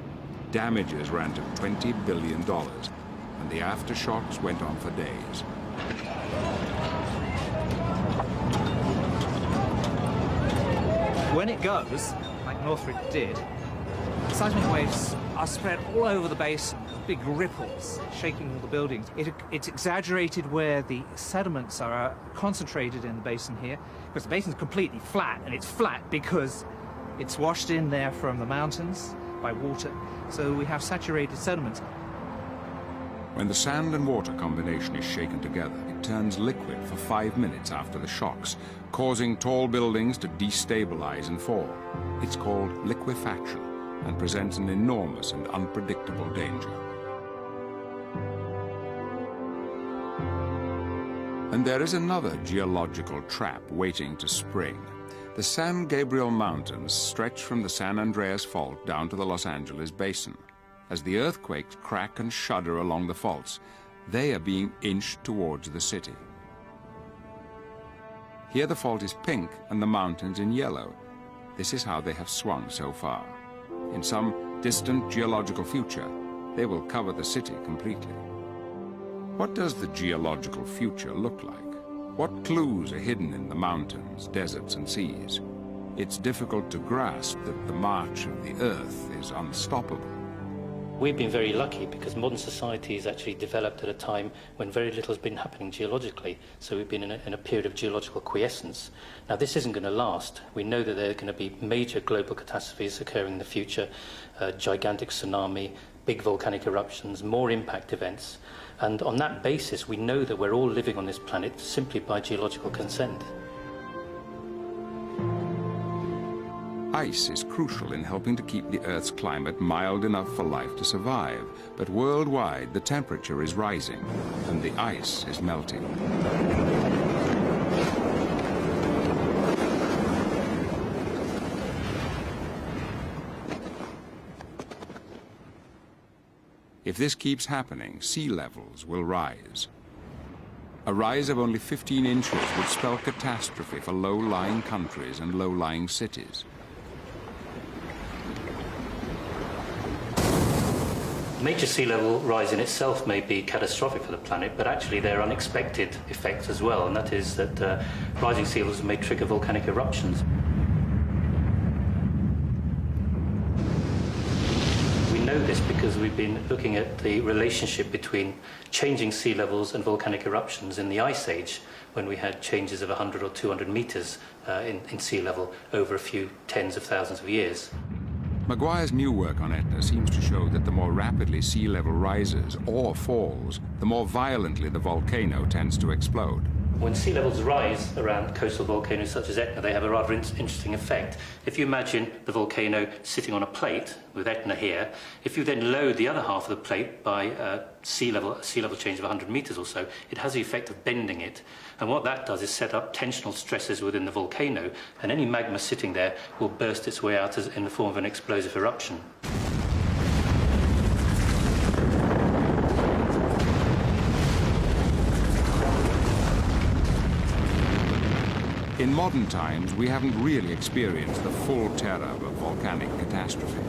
Damages ran to $20 billion, and the aftershocks went on for days. When it goes, like Northridge did, seismic waves are spread all over the basin, big ripples shaking all the buildings. It's exaggerated where the sediments are concentrated in the basin here, because the basin's completely flat, and it's flat because it's washed in there from the mountains by water, so we have saturated sediments. When the sand and water combination is shaken together, it turns liquid for 5 minutes after the shocks, causing tall buildings to destabilize and fall. It's called liquefaction and presents an enormous and unpredictable danger. And there is another geological trap waiting to spring. The San Gabriel Mountains stretch from the San Andreas Fault down to the Los Angeles Basin. As the earthquakes crack and shudder along the faults, they are being inched towards the city. Here the fault is pink and the mountains in yellow. This is how they have swung so far. In some distant geological future, they will cover the city completely. What does the geological future look like? What clues are hidden in the mountains, deserts, and seas? It's difficult to grasp that the march of the Earth is unstoppable. We've been very lucky because modern society has actually developed at a time when very little has been happening geologically. So we've been in a period of geological quiescence. Now this isn't going to last. We know that there are going to be major global catastrophes occurring in the future, gigantic tsunami, big volcanic eruptions, more impact events. And on that basis, we know that we're all living on this planet simply by geological consent. Ice is crucial in helping to keep the Earth's climate mild enough for life to survive. But worldwide, the temperature is rising, and the ice is melting. If this keeps happening, sea levels will rise. A rise of only 15 inches would spell catastrophe for low-lying countries and low-lying cities. Major sea level rise in itself may be catastrophic for the planet, but actually there are unexpected effects as well, and that is that rising sea levels may trigger volcanic eruptions. We know this because we've been looking at the relationship between changing sea levels and volcanic eruptions in the Ice Age, when we had changes of 100 or 200 metres in sea level over a few tens of thousands of years. Maguire's new work on Etna seems to show that the more rapidly sea level rises or falls, the more violently the volcano tends to explode. When sea levels rise around coastal volcanoes such as Etna, they have a rather interesting effect. If you imagine the volcano sitting on a plate with Etna here, if you then load the other half of the plate by sea level change of 100 metres or so, it has the effect of bending it. And what that does is set up tensional stresses within the volcano, and any magma sitting there will burst its way out in the form of an explosive eruption. In modern times, we haven't really experienced the full terror of a volcanic catastrophe.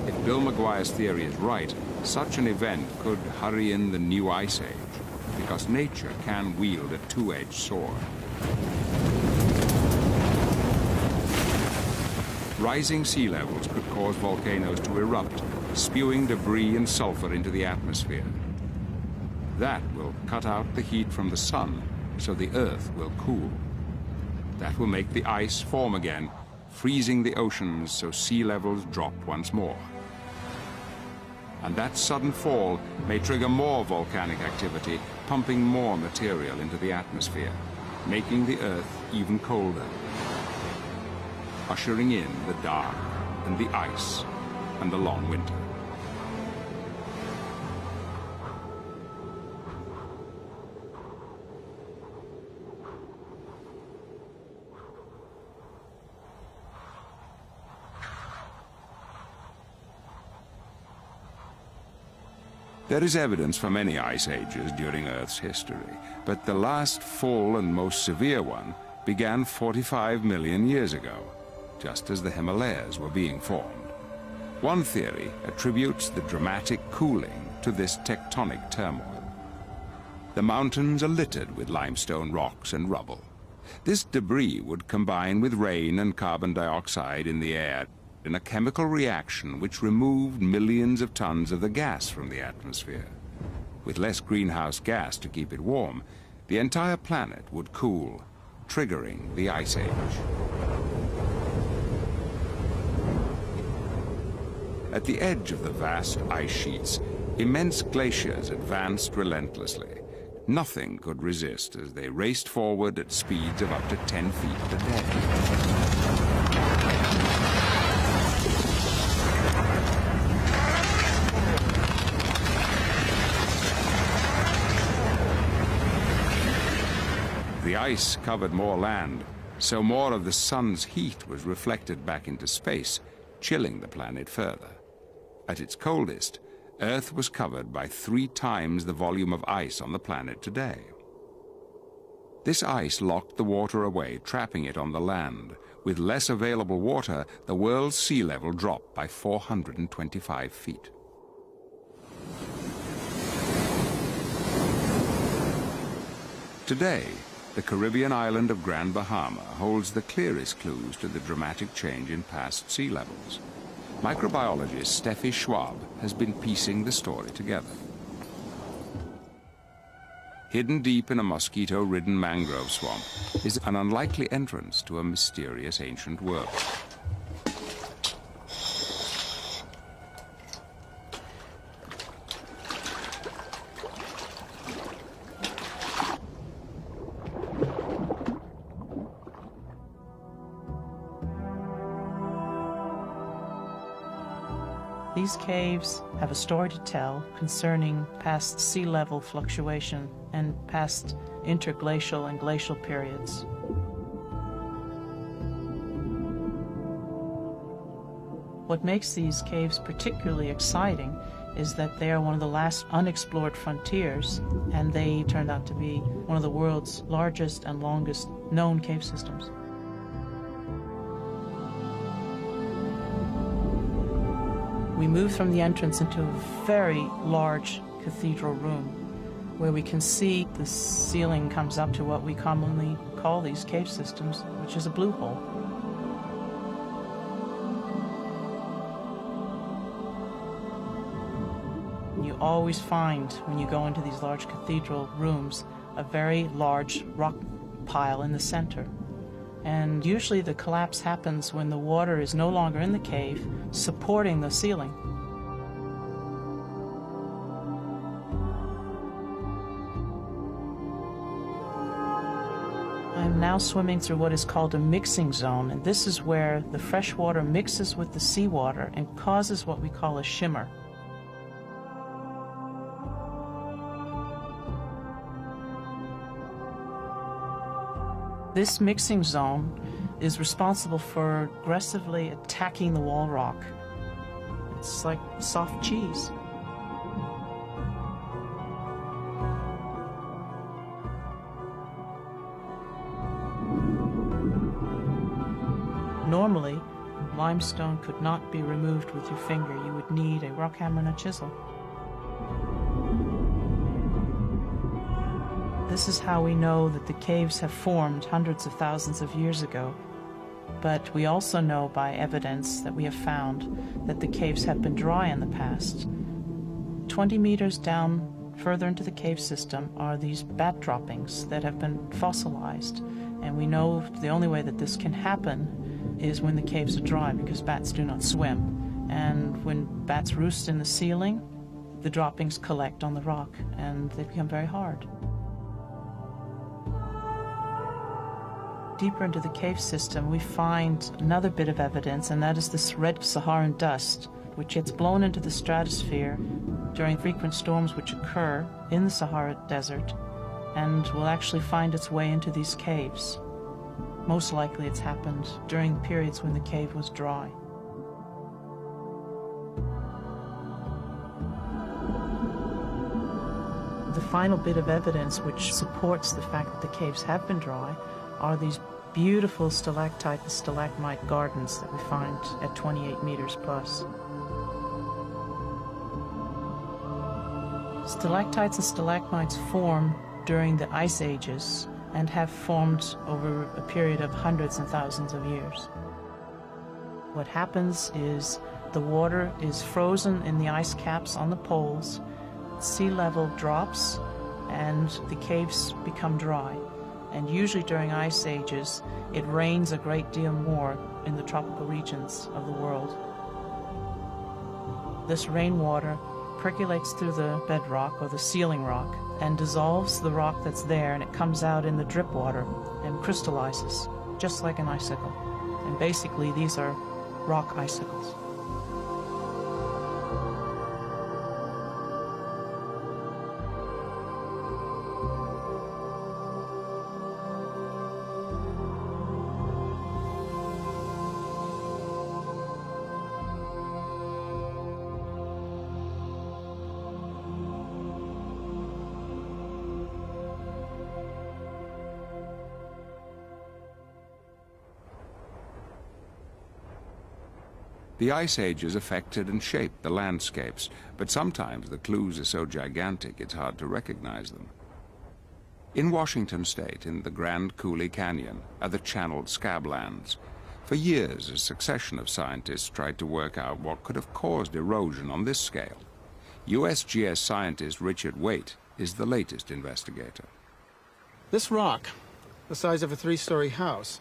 If Bill Maguire's theory is right, such an event could hurry in the new ice age, because nature can wield a two-edged sword. Rising sea levels could cause volcanoes to erupt, spewing debris and sulfur into the atmosphere. That will cut out the heat from the sun, so the Earth will cool. That will make the ice form again, freezing the oceans so sea levels drop once more. And that sudden fall may trigger more volcanic activity, pumping more material into the atmosphere, making the Earth even colder, ushering in the dark and the ice and the long winter. There is evidence for many ice ages during Earth's history, but the last full and most severe one began 45 million years ago, just as the Himalayas were being formed. One theory attributes the dramatic cooling to this tectonic turmoil. The mountains are littered with limestone rocks and rubble. This debris would combine with rain and carbon dioxide in the air in a chemical reaction which removed millions of tons of the gas from the atmosphere. With less greenhouse gas to keep it warm, the entire planet would cool, triggering the Ice Age. At the edge of the vast ice sheets, immense glaciers advanced relentlessly. Nothing could resist as they raced forward at speeds of up to 10 feet a day. The ice covered more land, so more of the sun's heat was reflected back into space, chilling the planet further. At its coldest, Earth was covered by 3 times the volume of ice on the planet today. This ice locked the water away, trapping it on the land. With less available water, the world's sea level dropped by 425 feet. Today, the Caribbean island of Grand Bahama holds the clearest clues to the dramatic change in past sea levels. Microbiologist Steffi Schwab has been piecing the story together. Hidden deep in a mosquito-ridden mangrove swamp is an unlikely entrance to a mysterious ancient world. These caves have a story to tell concerning past sea level fluctuation and past interglacial and glacial periods. What makes these caves particularly exciting is that they are one of the last unexplored frontiers, and they turned out to be one of the world's largest and longest known cave systems. We move from the entrance into a very large cathedral room where we can see the ceiling comes up to what we commonly call these cave systems, which is a blue hole. you always find, when you go into these large cathedral rooms, a very large rock pile in the center. And usually the collapse happens when the water is no longer in the cave, supporting the ceiling. I'm now swimming through what is called a mixing zone, and this is where the fresh water mixes with the seawater and causes what we call a shimmer. This mixing zone is responsible for aggressively attacking the wall rock. It's like soft cheese. Normally, limestone could not be removed with your finger. You would need a rock hammer and a chisel. This is how we know that the caves have formed hundreds of thousands of years ago. But we also know by evidence that we have found that the caves have been dry in the past. 20 meters down further into the cave system are these bat droppings that have been fossilized. And we know the only way that this can happen is when the caves are dry, because bats do not swim. And when bats roost in the ceiling, the droppings collect on the rock and they become very hard. Deeper into the cave system, we find another bit of evidence, and that is this red Saharan dust, which gets blown into the stratosphere during frequent storms which occur in the Sahara Desert, and will actually find its way into these caves. Most likely it's happened during periods when the cave was dry. The final bit of evidence which supports the fact that the caves have been dry are these beautiful stalactite and stalagmite gardens that we find at 28 meters plus. Stalactites and stalagmites form during the ice ages and have formed over a period of hundreds and thousands of years. What happens is the water is frozen in the ice caps on the poles, sea level drops, and the caves become dry. And usually during ice ages, it rains a great deal more in the tropical regions of the world. This rainwater percolates through the bedrock or the ceiling rock and dissolves the rock that's there, and it comes out in the drip water and crystallizes, just like an icicle. And basically these are rock icicles. The ice ages affected and shaped the landscapes, but sometimes the clues are so gigantic it's hard to recognize them. In Washington state, in the Grand Coulee Canyon, are the channeled scablands. For years, a succession of scientists tried to work out what could have caused erosion on this scale. USGS scientist Richard Waite is the latest investigator. This rock, the size of a 3-story house,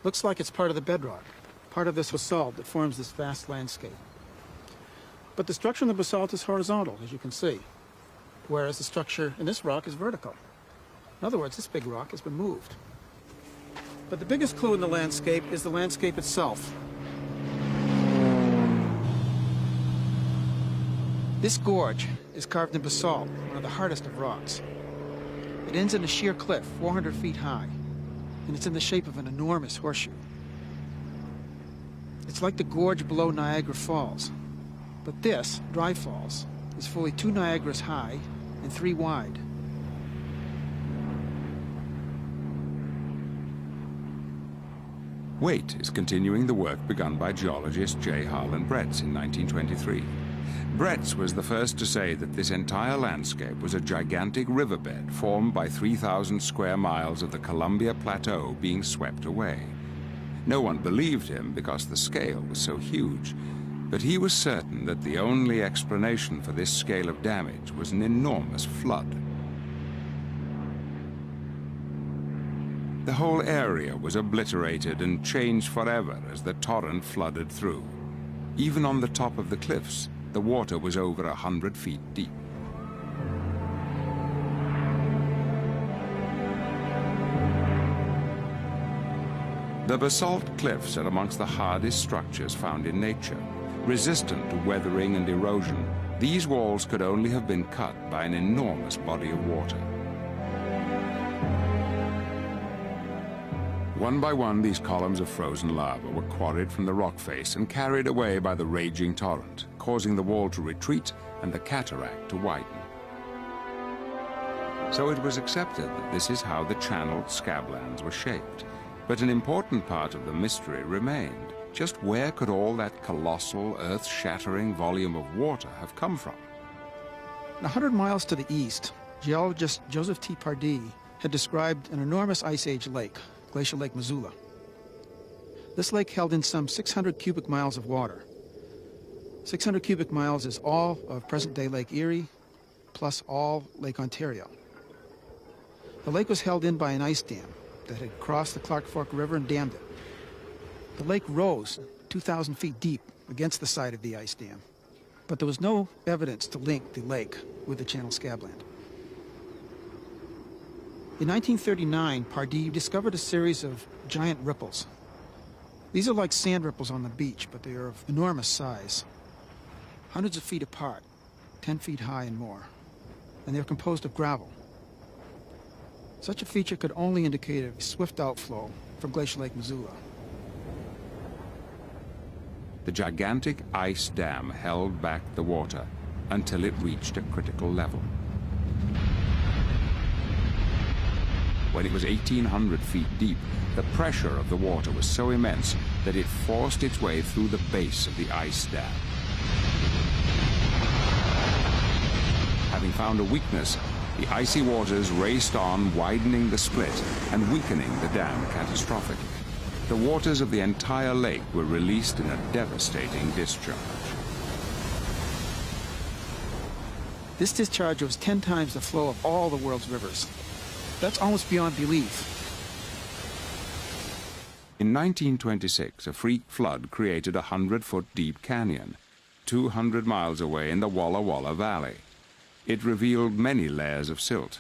looks like it's part of the bedrock. Part of this basalt that forms this vast landscape. But the structure in the basalt is horizontal, as you can see, whereas the structure in this rock is vertical. In other words, this big rock has been moved. But the biggest clue in the landscape is the landscape itself. This gorge is carved in basalt, one of the hardest of rocks. It ends in a sheer cliff, 400 feet high, and it's in the shape of an enormous horseshoe. It's like the gorge below Niagara Falls. But this, Dry Falls, is fully 2 Niagaras high and 3 wide. Waite is continuing the work begun by geologist J. Harlan Bretz in 1923. Bretz was the first to say that this entire landscape was a gigantic riverbed formed by 3,000 square miles of the Columbia Plateau being swept away. No one believed him because the scale was so huge, But he was certain that the only explanation for this scale of damage was an enormous flood. The whole area was obliterated and changed forever as the torrent flooded through. Even on the top of the cliffs, the water was over 100 feet deep. The basalt cliffs are amongst the hardest structures found in nature. Resistant to weathering and erosion, these walls could only have been cut by an enormous body of water. One by one, these columns of frozen lava were quarried from the rock face and carried away by the raging torrent, causing the wall to retreat and the cataract to widen. So it was accepted that this is how the channeled scablands were shaped. But an important part of the mystery remained. Just where could all that colossal, earth-shattering volume of water have come from? 100 miles to the east, geologist Joseph T. Pardee had described an enormous Ice Age lake, Glacial Lake Missoula. This lake held in some 600 cubic miles of water. 600 cubic miles is all of present-day Lake Erie, plus all Lake Ontario. The lake was held in by an ice dam that had crossed the Clark Fork River and dammed it. The lake rose 2,000 feet deep against the side of the ice dam, but there was no evidence to link the lake with the channel scabland. In 1939, Pardee discovered a series of giant ripples. These are like sand ripples on the beach, but they are of enormous size, hundreds of feet apart, 10 feet high and more, and they're composed of gravel. Such a feature could only indicate a swift outflow from Glacial Lake Missoula. The gigantic ice dam held back the water until it reached a critical level. When it was 1,800 feet deep, the pressure of the water was so immense that it forced its way through the base of the ice dam. Having found a weakness, the icy waters raced on, widening the split and weakening the dam catastrophically. The waters of the entire lake were released in a devastating discharge. This discharge was 10 times the flow of all the world's rivers. That's almost beyond belief. In 1926, a freak flood created a 100-foot deep canyon, 200 miles away in the Walla Walla Valley. It revealed many layers of silt.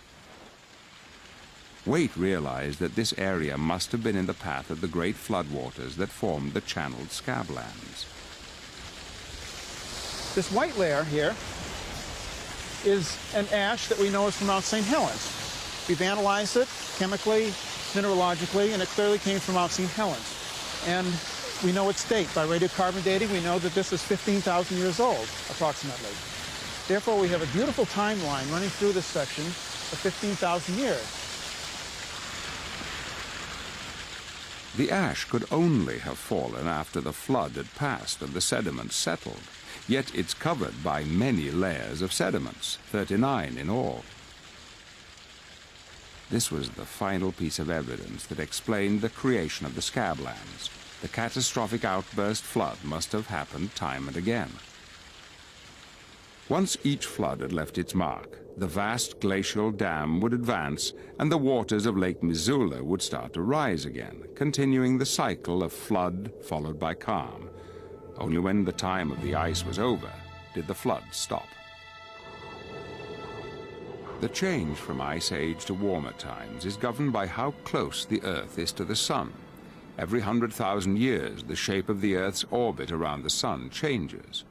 Waite realized that this area must have been in the path of the great floodwaters that formed the channeled scablands. This white layer here is an ash that we know is from Mount St. Helens. We've analyzed it chemically, mineralogically, and it clearly came from Mount St. Helens. And we know its date. By radiocarbon dating, we know that this is 15,000 years old, approximately. Therefore, we have a beautiful timeline running through this section of 15,000 years. The ash could only have fallen after the flood had passed and the sediments settled, yet it's covered by many layers of sediments, 39 in all. This was the final piece of evidence that explained the creation of the scablands. The catastrophic outburst flood must have happened time and again. Once each flood had left its mark, the vast glacial dam would advance and the waters of Lake Missoula would start to rise again, continuing the cycle of flood followed by calm. Only when the time of the ice was over did the flood stop. The change from Ice Age to warmer times is governed by how close the Earth is to the Sun. Every 100,000 years, the shape of the Earth's orbit around the Sun changes.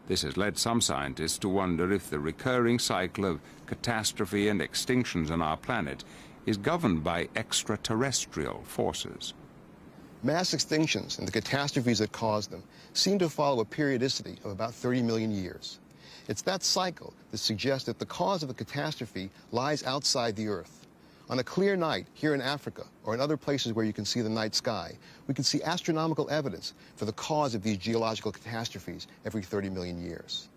This has led some scientists to wonder if the recurring cycle of catastrophe and extinctions on our planet is governed by extraterrestrial forces. Mass extinctions and the catastrophes that cause them seem to follow a periodicity of about 30 million years. It's that cycle that suggests that the cause of a catastrophe lies outside the Earth. On a clear night here in Africa or in other places where you can see the night sky, we can see astronomical evidence for the cause of these geological catastrophes every 30 million years.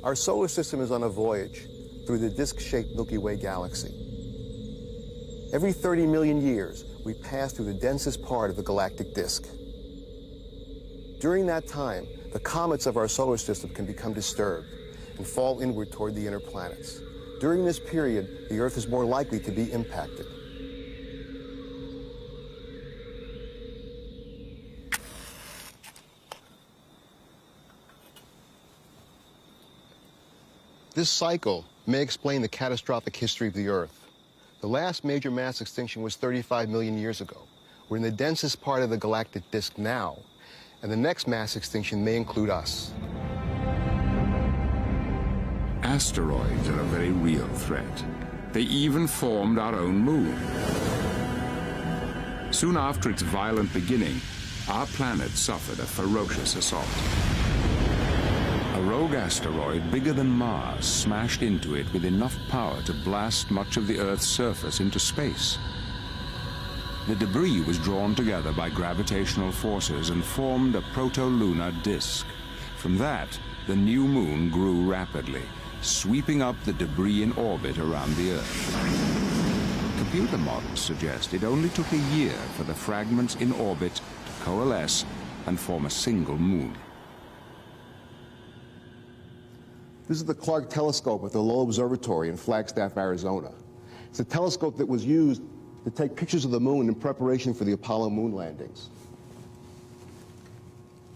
Our solar system is on a voyage through the disk-shaped Milky Way galaxy. Every 30 million years, we pass through the densest part of the galactic disk. During that time, the comets of our solar system can become disturbed and fall inward toward the inner planets. During this period, the Earth is more likely to be impacted. This cycle may explain the catastrophic history of the Earth. The last major mass extinction was 35 million years ago. We're in the densest part of the galactic disk now, and the next mass extinction may include us. Asteroids are a very real threat. They even formed our own moon. Soon after its violent beginning, our planet suffered a ferocious assault. A rogue asteroid bigger than Mars smashed into it with enough power to blast much of the Earth's surface into space. The debris was drawn together by gravitational forces and formed a proto-lunar disk. From that, the new moon grew rapidly, sweeping up the debris in orbit around the Earth. Computer models suggest it only took a year for the fragments in orbit to coalesce and form a single moon. This is the Clark telescope at the Lowell Observatory in Flagstaff, Arizona. It's a telescope that was used to take pictures of the moon in preparation for the Apollo moon landings.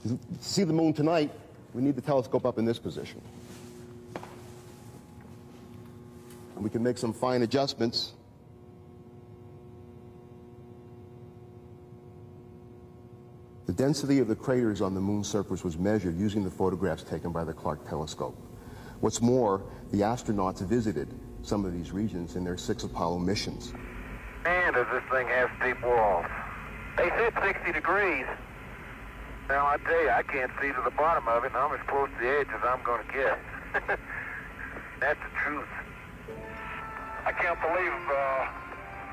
To see the moon tonight, we need the telescope up in this position. And we can make some fine adjustments. The density of the craters on the moon's surface was measured using the photographs taken by the Clark telescope. What's more, the astronauts visited some of these regions in their 6 Apollo missions. Man, does this thing have steep walls. They said 60 degrees. Now, I tell you, I can't see to the bottom of it, and I'm as close to the edge as I'm going to get. That's the truth. I can't believe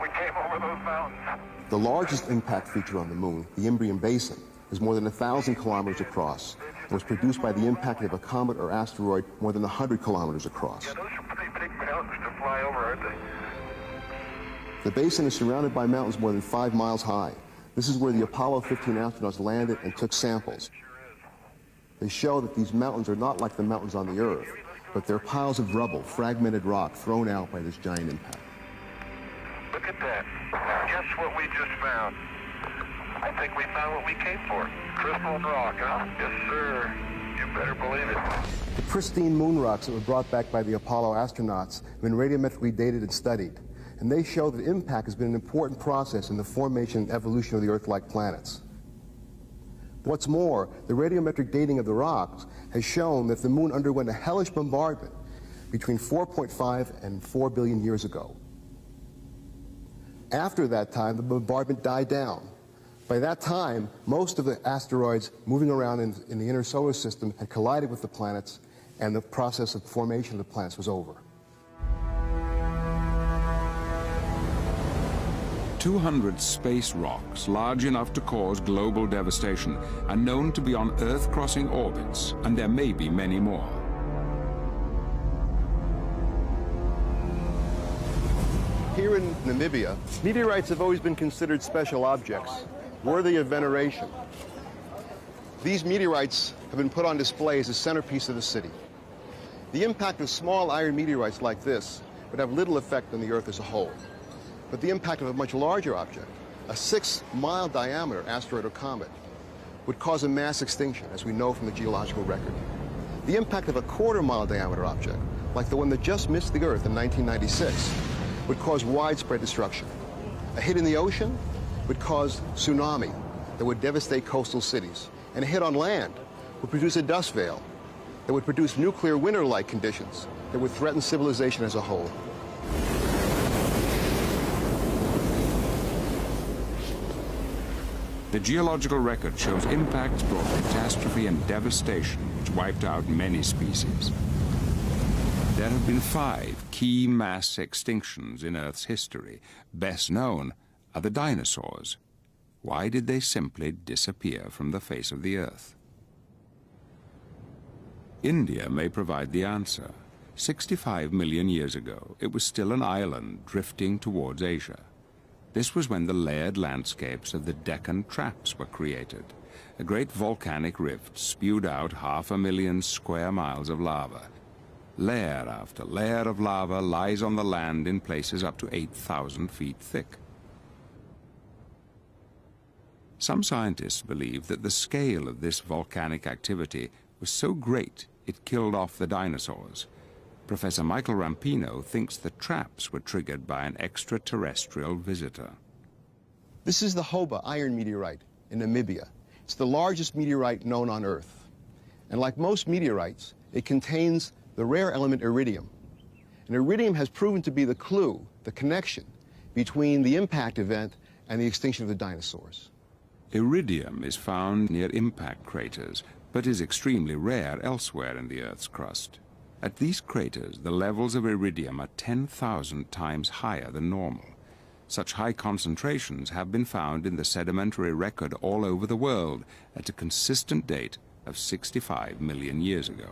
we came over those mountains. The largest impact feature on the moon, the Imbrium Basin, is more than 1,000 kilometers across and was produced by the impact of a comet or asteroid more than 100 kilometers across. Yeah, those are pretty big mountains to fly over, aren't they? The basin is surrounded by mountains more than 5 miles high. This is where the Apollo 15 astronauts landed and took samples. They show that these mountains are not like the mountains on the Earth, but they're piles of rubble, fragmented rock thrown out by this giant impact. Look at that. Guess what we just found? I think we found what we came for. Crystal rock, huh? Yes, sir. You better believe it. The pristine moon rocks that were brought back by the Apollo astronauts have been radiometrically dated and studied. And they show that impact has been an important process in the formation and evolution of the Earth-like planets. What's more, the radiometric dating of the rocks has shown that the moon underwent a hellish bombardment between 4.5 and 4 billion years ago. After that time, the bombardment died down. By that time, most of the asteroids moving around in the inner solar system had collided with the planets, and the process of formation of the planets was over. 200 space rocks, large enough to cause global devastation, are known to be on Earth-crossing orbits, and there may be many more. Here in Namibia, meteorites have always been considered special objects, worthy of veneration. These meteorites have been put on display as a centerpiece of the city. The impact of small iron meteorites like this would have little effect on the Earth as a whole. But the impact of a much larger object, a 6-mile diameter asteroid or comet, would cause a mass extinction, as we know from the geological record. The impact of a 1/4-mile diameter object, like the one that just missed the Earth in 1996, would cause widespread destruction. A hit in the ocean would cause tsunami that would devastate coastal cities. And a hit on land would produce a dust veil that would produce nuclear winter-like conditions that would threaten civilization as a whole. The geological record shows impacts brought catastrophe and devastation which wiped out many species. There have been 5 key mass extinctions in Earth's history. Best known are the dinosaurs. Why did they simply disappear from the face of the Earth? India may provide the answer. 65 million years ago, it was still an island drifting towards Asia. This was when the layered landscapes of the Deccan Traps were created. A great volcanic rift spewed out 500,000 square miles of lava. Layer after layer of lava lies on the land in places up to 8,000 feet thick. Some scientists believe that the scale of this volcanic activity was so great it killed off the dinosaurs. Professor Michael Rampino thinks the traps were triggered by an extraterrestrial visitor. This is the Hoba iron meteorite in Namibia. It's the largest meteorite known on Earth. And like most meteorites, it contains the rare element iridium. And iridium has proven to be the clue, the connection between the impact event and the extinction of the dinosaurs. Iridium is found near impact craters, but is extremely rare elsewhere in the Earth's crust. At these craters, the levels of iridium are 10,000 times higher than normal. Such high concentrations have been found in the sedimentary record all over the world at a consistent date of 65 million years ago.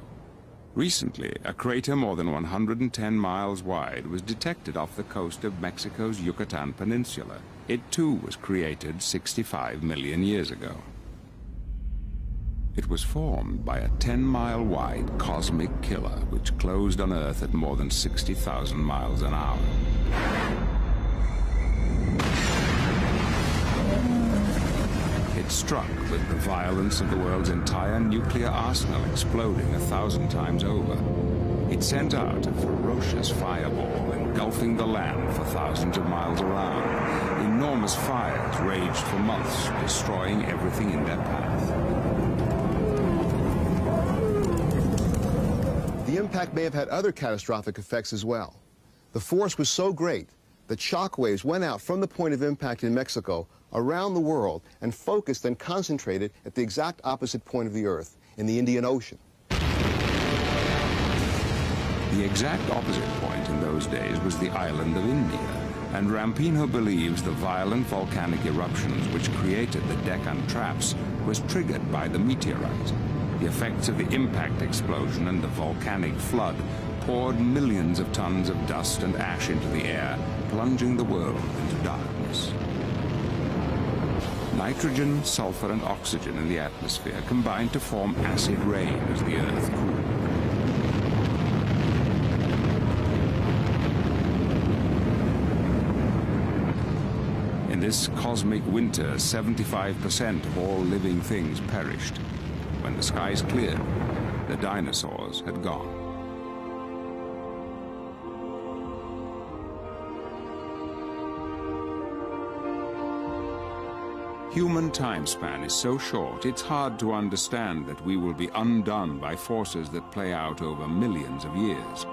Recently, a crater more than 110 miles wide was detected off the coast of Mexico's Yucatan Peninsula. It too was created 65 million years ago. It was formed by a 10-mile-wide cosmic killer which closed on Earth at more than 60,000 miles an hour. It struck with the violence of the world's entire nuclear arsenal exploding 1,000 times over. It sent out a ferocious fireball engulfing the land for thousands of miles around. Enormous fires raged for months, destroying everything in their path. The impact may have had other catastrophic effects as well. The force was so great that shock waves went out from the point of impact in Mexico around the world and focused and concentrated at the exact opposite point of the Earth, in the Indian Ocean. The exact opposite point in those days was the island of India, and Rampino believes the violent volcanic eruptions which created the Deccan Traps was triggered by the meteorite. The effects of the impact explosion and the volcanic flood poured millions of tons of dust and ash into the air, plunging the world into darkness. Nitrogen, sulfur, and oxygen in the atmosphere combined to form acid rain as the Earth cooled. In this cosmic winter, 75% of all living things perished. When the skies cleared, the dinosaurs had gone. Human time span is so short, it's hard to understand that we will be undone by forces that play out over millions of years.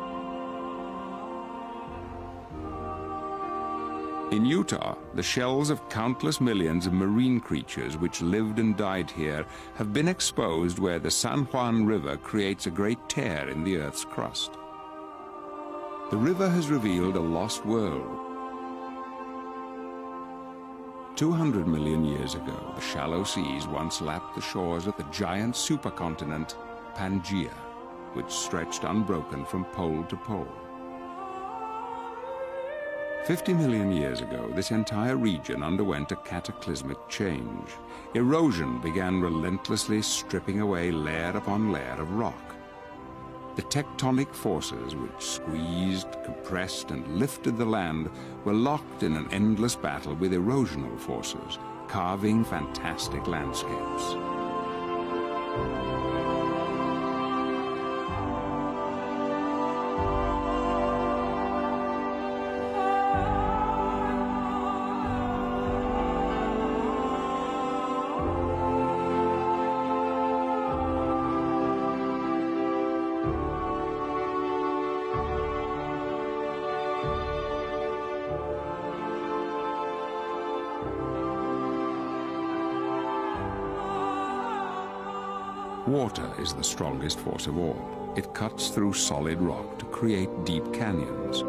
In Utah, the shells of countless millions of marine creatures which lived and died here have been exposed where the San Juan River creates a great tear in the Earth's crust. The river has revealed a lost world. 200 million years ago, the shallow seas once lapped the shores of the giant supercontinent Pangaea, which stretched unbroken from pole to pole. 50 million years ago, this entire region underwent a cataclysmic change. Erosion began relentlessly stripping away layer upon layer of rock. The tectonic forces which squeezed, compressed, and lifted the land were locked in an endless battle with erosional forces, carving fantastic landscapes. Water is the strongest force of all. It cuts through solid rock to create deep canyons.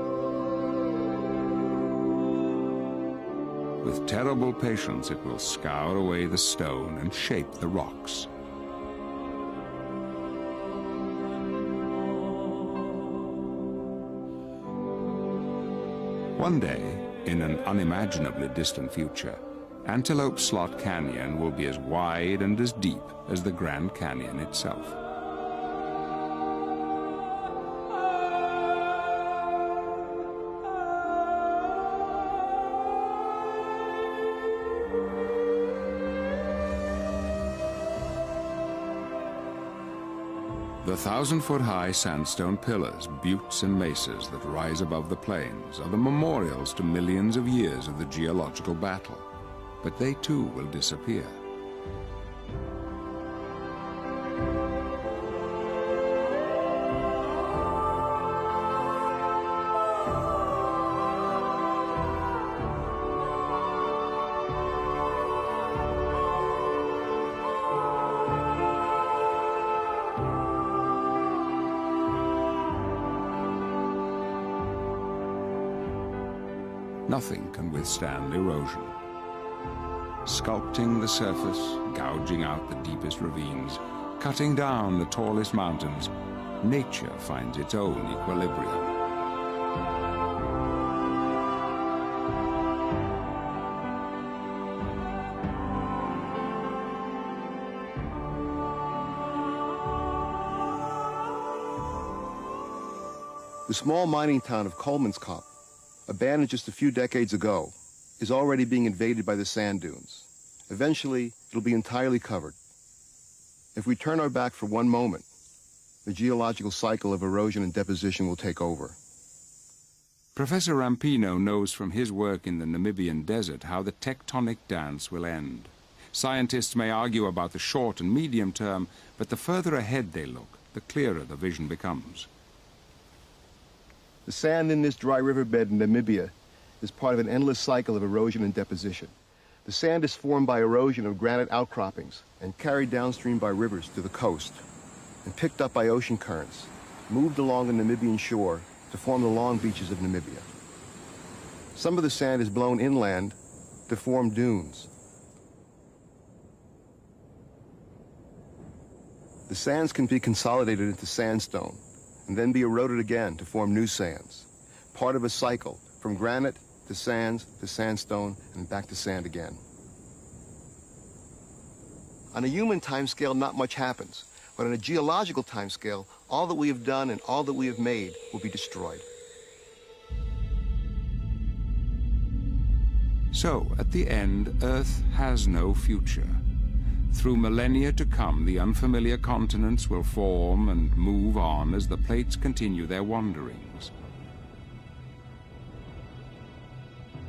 With terrible patience, it will scour away the stone and shape the rocks. One day, In an unimaginably distant future, Antelope Slot Canyon will be as wide and as deep as the Grand Canyon itself. The 1,000-foot-high sandstone pillars, buttes and mesas that rise above the plains are the memorials to millions of years of the geological battle. But they too will disappear. Nothing can withstand erosion. Sculpting the surface, gouging out the deepest ravines, cutting down the tallest mountains, nature finds its own equilibrium. The small mining town of Colemanskop, abandoned just a few decades ago, is already being invaded by the sand dunes. Eventually, it'll be entirely covered. If we turn our back for one moment, the geological cycle of erosion and deposition will take over. Professor Rampino knows from his work in the Namibian desert how the tectonic dance will end. Scientists may argue about the short and medium term, but the further ahead they look, the clearer the vision becomes. The sand in this dry riverbed in Namibia is part of an endless cycle of erosion and deposition. The sand is formed by erosion of granite outcroppings and carried downstream by rivers to the coast and picked up by ocean currents, moved along the Namibian shore to form the long beaches of Namibia. Some of the sand is blown inland to form dunes. The sands can be consolidated into sandstone and then be eroded again to form new sands, part of a cycle from granite to sands to sandstone and back to sand again. On a human timescale, not much happens, but on a geological timescale, all that we have done and all that we have made will be destroyed. So, at the end, Earth has no future. Through millennia to come, the unfamiliar continents will form and move on as the plates continue their wanderings.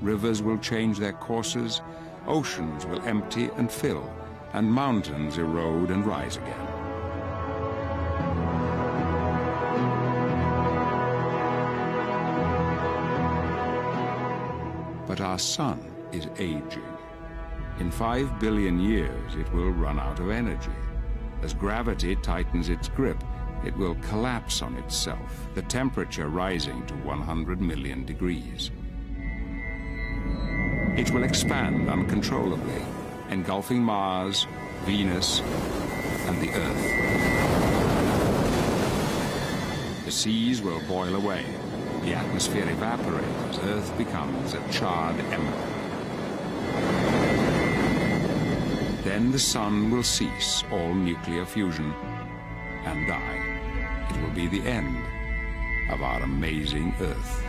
Rivers will change their courses, oceans will empty and fill, and mountains erode and rise again. But our sun is aging. In 5 billion years, it will run out of energy. As gravity tightens its grip, it will collapse on itself, the temperature rising to 100 million degrees. It will expand uncontrollably, engulfing Mars, Venus, and the Earth. The seas will boil away, the atmosphere evaporate as Earth becomes a charred ember. Then the sun will cease all nuclear fusion and die. It will be the end of our amazing Earth.